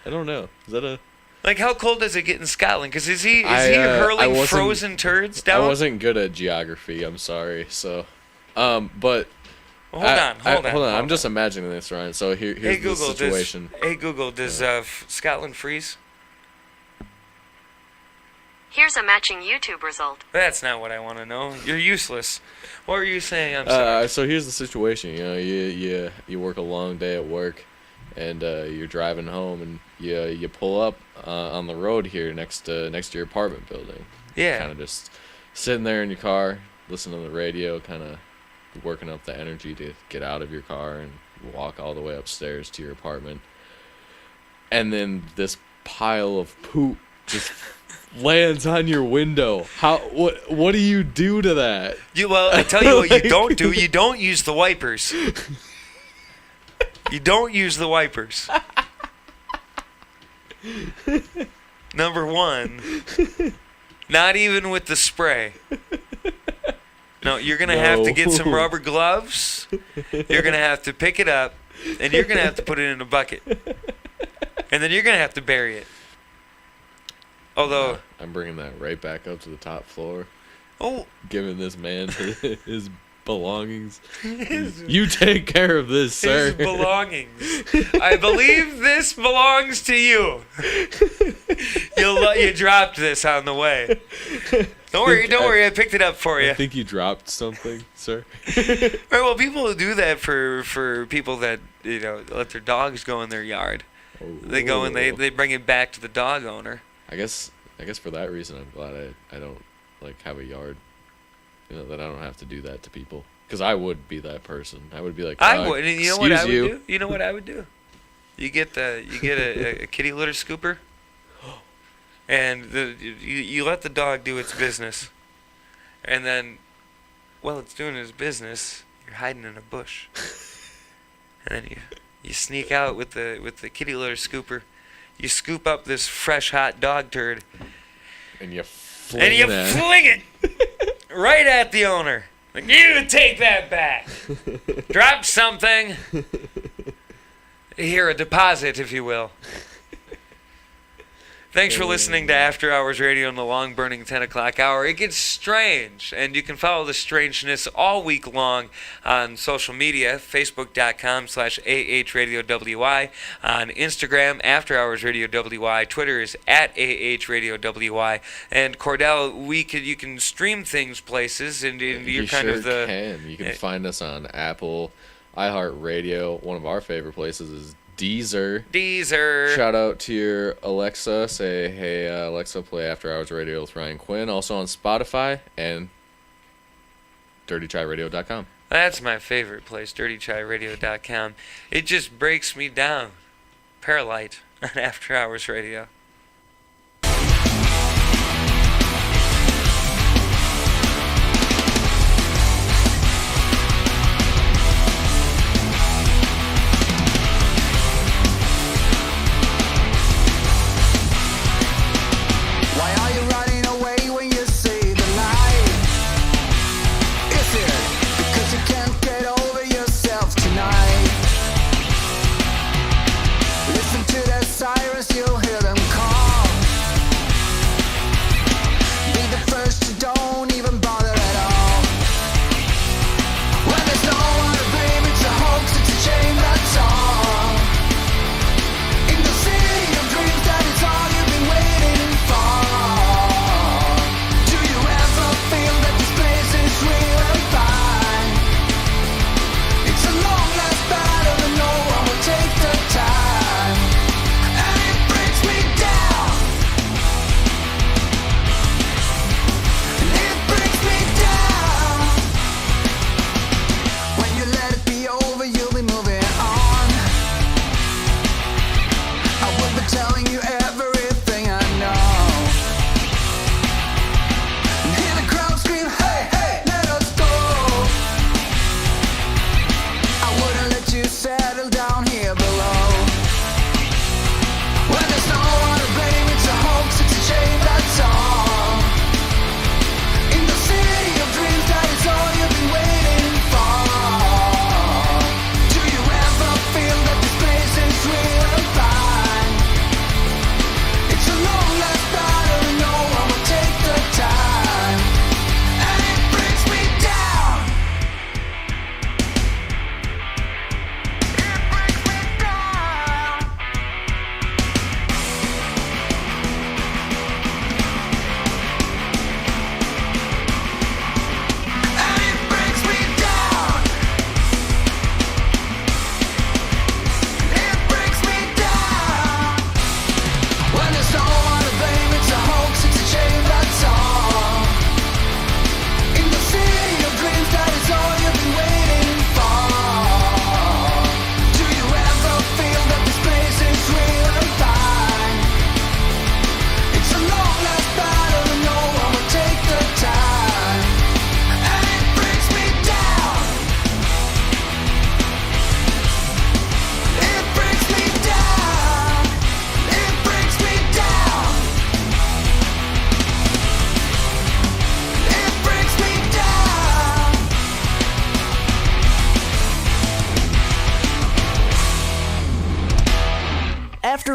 I don't know. Is that a... Like, how cold does it get in Scotland? Because is he hurling frozen turds down? I wasn't good at geography. I'm sorry. So, but... Well, hold on. I'm just imagining this, Ryan. So here's the situation. Hey, Google, does Scotland freeze? Here's a matching YouTube result. That's not what I want to know. You're useless. What were you saying? I'm sorry. So here's the situation. You know, you work a long day at work, and you're driving home, and you pull up on the road here next to your apartment building. Yeah. Kind of just sitting there in your car, listening to the radio, kind of working up the energy to get out of your car and walk all the way upstairs to your apartment. And then this pile of poop just lands on your window. What do you do to that? Well, I tell you what you don't do. You don't use the wipers. You don't use the wipers. Number one, not even with the spray. No, you're going to have to get some rubber gloves. You're going to have to pick it up, and you're going to have to put it in a bucket. And then you're going to have to bury it. Although... I'm bringing that right back up to the top floor. Oh. Giving this man his belongings. You take care of this, sir. His belongings. I believe this belongs to you. You dropped this on the way. Don't worry, I picked it up for you. I think you dropped something, sir. Right, well, people do that for people that, let their dogs go in their yard. Oh. They go and they bring it back to the dog owner. I guess for that reason I'm glad I don't have a yard. That I don't have to do that to people. Because I would be that person. I would be like, I would. And you know what I would do? You know what I would do? You get a kitty litter scooper, and you let the dog do its business, and then while it's doing its business, you're hiding in a bush, and then you sneak out with the kitty litter scooper, you scoop up this fresh hot dog turd, and you fling it right at the owner. Like, you take that back. Drop something. Here, a deposit, if you will. Thanks for listening to After Hours Radio in the long-burning 10 o'clock hour. It gets strange, and you can follow the strangeness all week long on social media, facebook.com/AHRadioWY, on Instagram, After Hours Radio WY, Twitter is @AHRadioWY, and Cordell, you can stream things places, and you're You can find us on Apple, iHeartRadio. One of our favorite places is Deezer. Shout out to your Alexa. Say, hey, Alexa, play After Hours Radio with Ryan Quinn. Also on Spotify and DirtyChaiRadio.com. That's my favorite place, DirtyChaiRadio.com. It just breaks me down. Paralyte on After Hours Radio. You'll hear them call.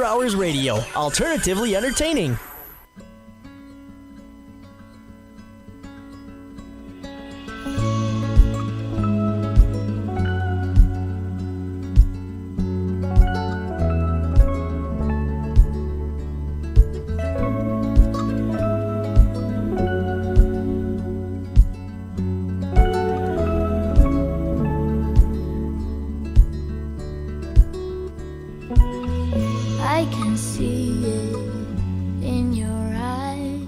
After Hours Radio, alternatively entertaining. I can see it in your eyes.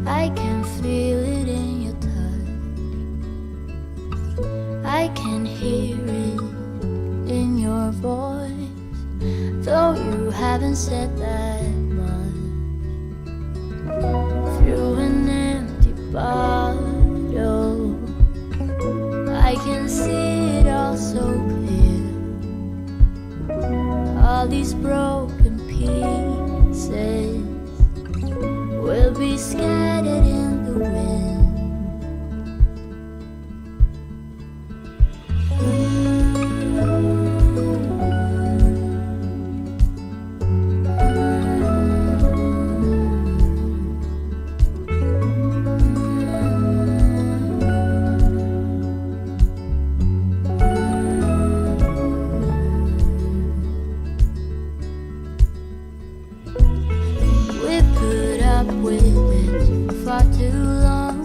I can feel it in your touch. I can hear it in your voice, though you haven't said that much. Through an empty bottle, I can see it all so clear. All these broken pieces will be scattered in the wind. We put up with it for far too long.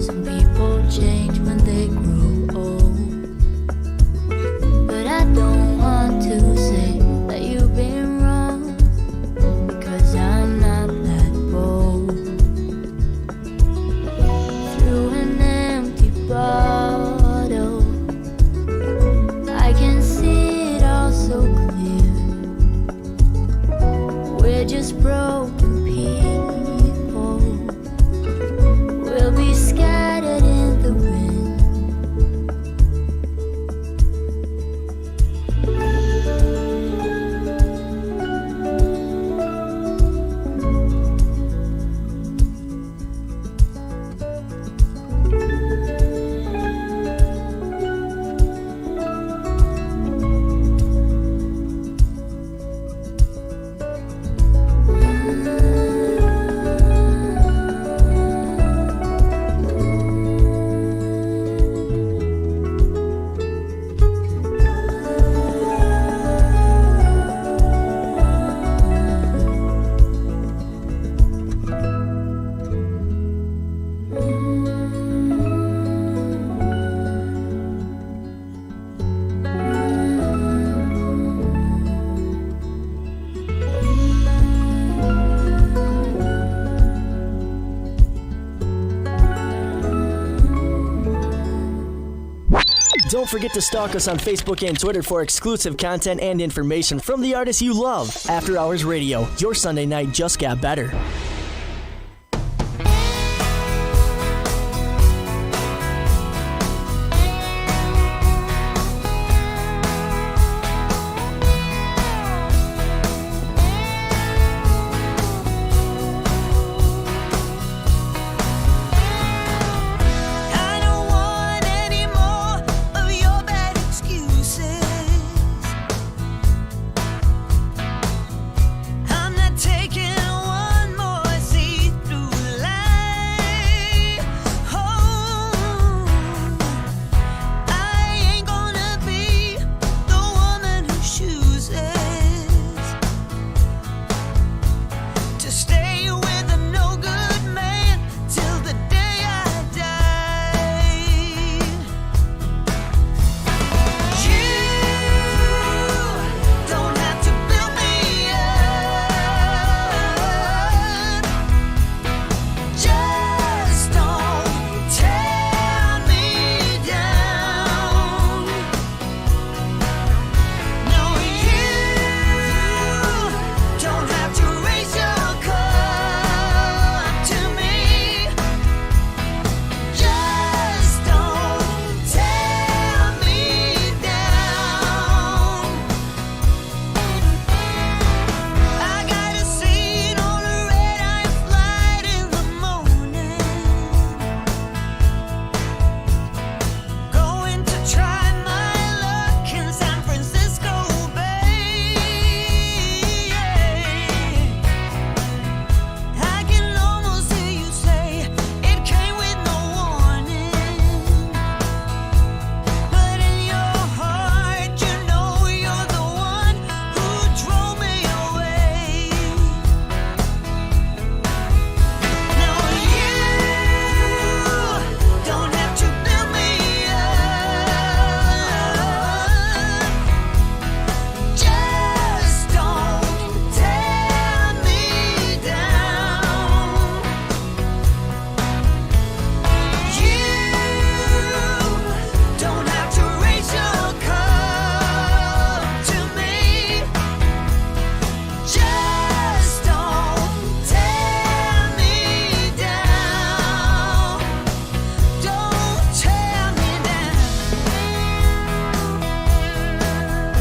Some people change when they grow old, but I don't want to say that you've been wrong, because I'm not that bold. Through an empty bottle, I can see it all so clear. We're just broken people. We'll be scattered in the wind. Don't forget to stalk us on Facebook and Twitter for exclusive content and information from the artists you love. After Hours Radio, your Sunday night just got better.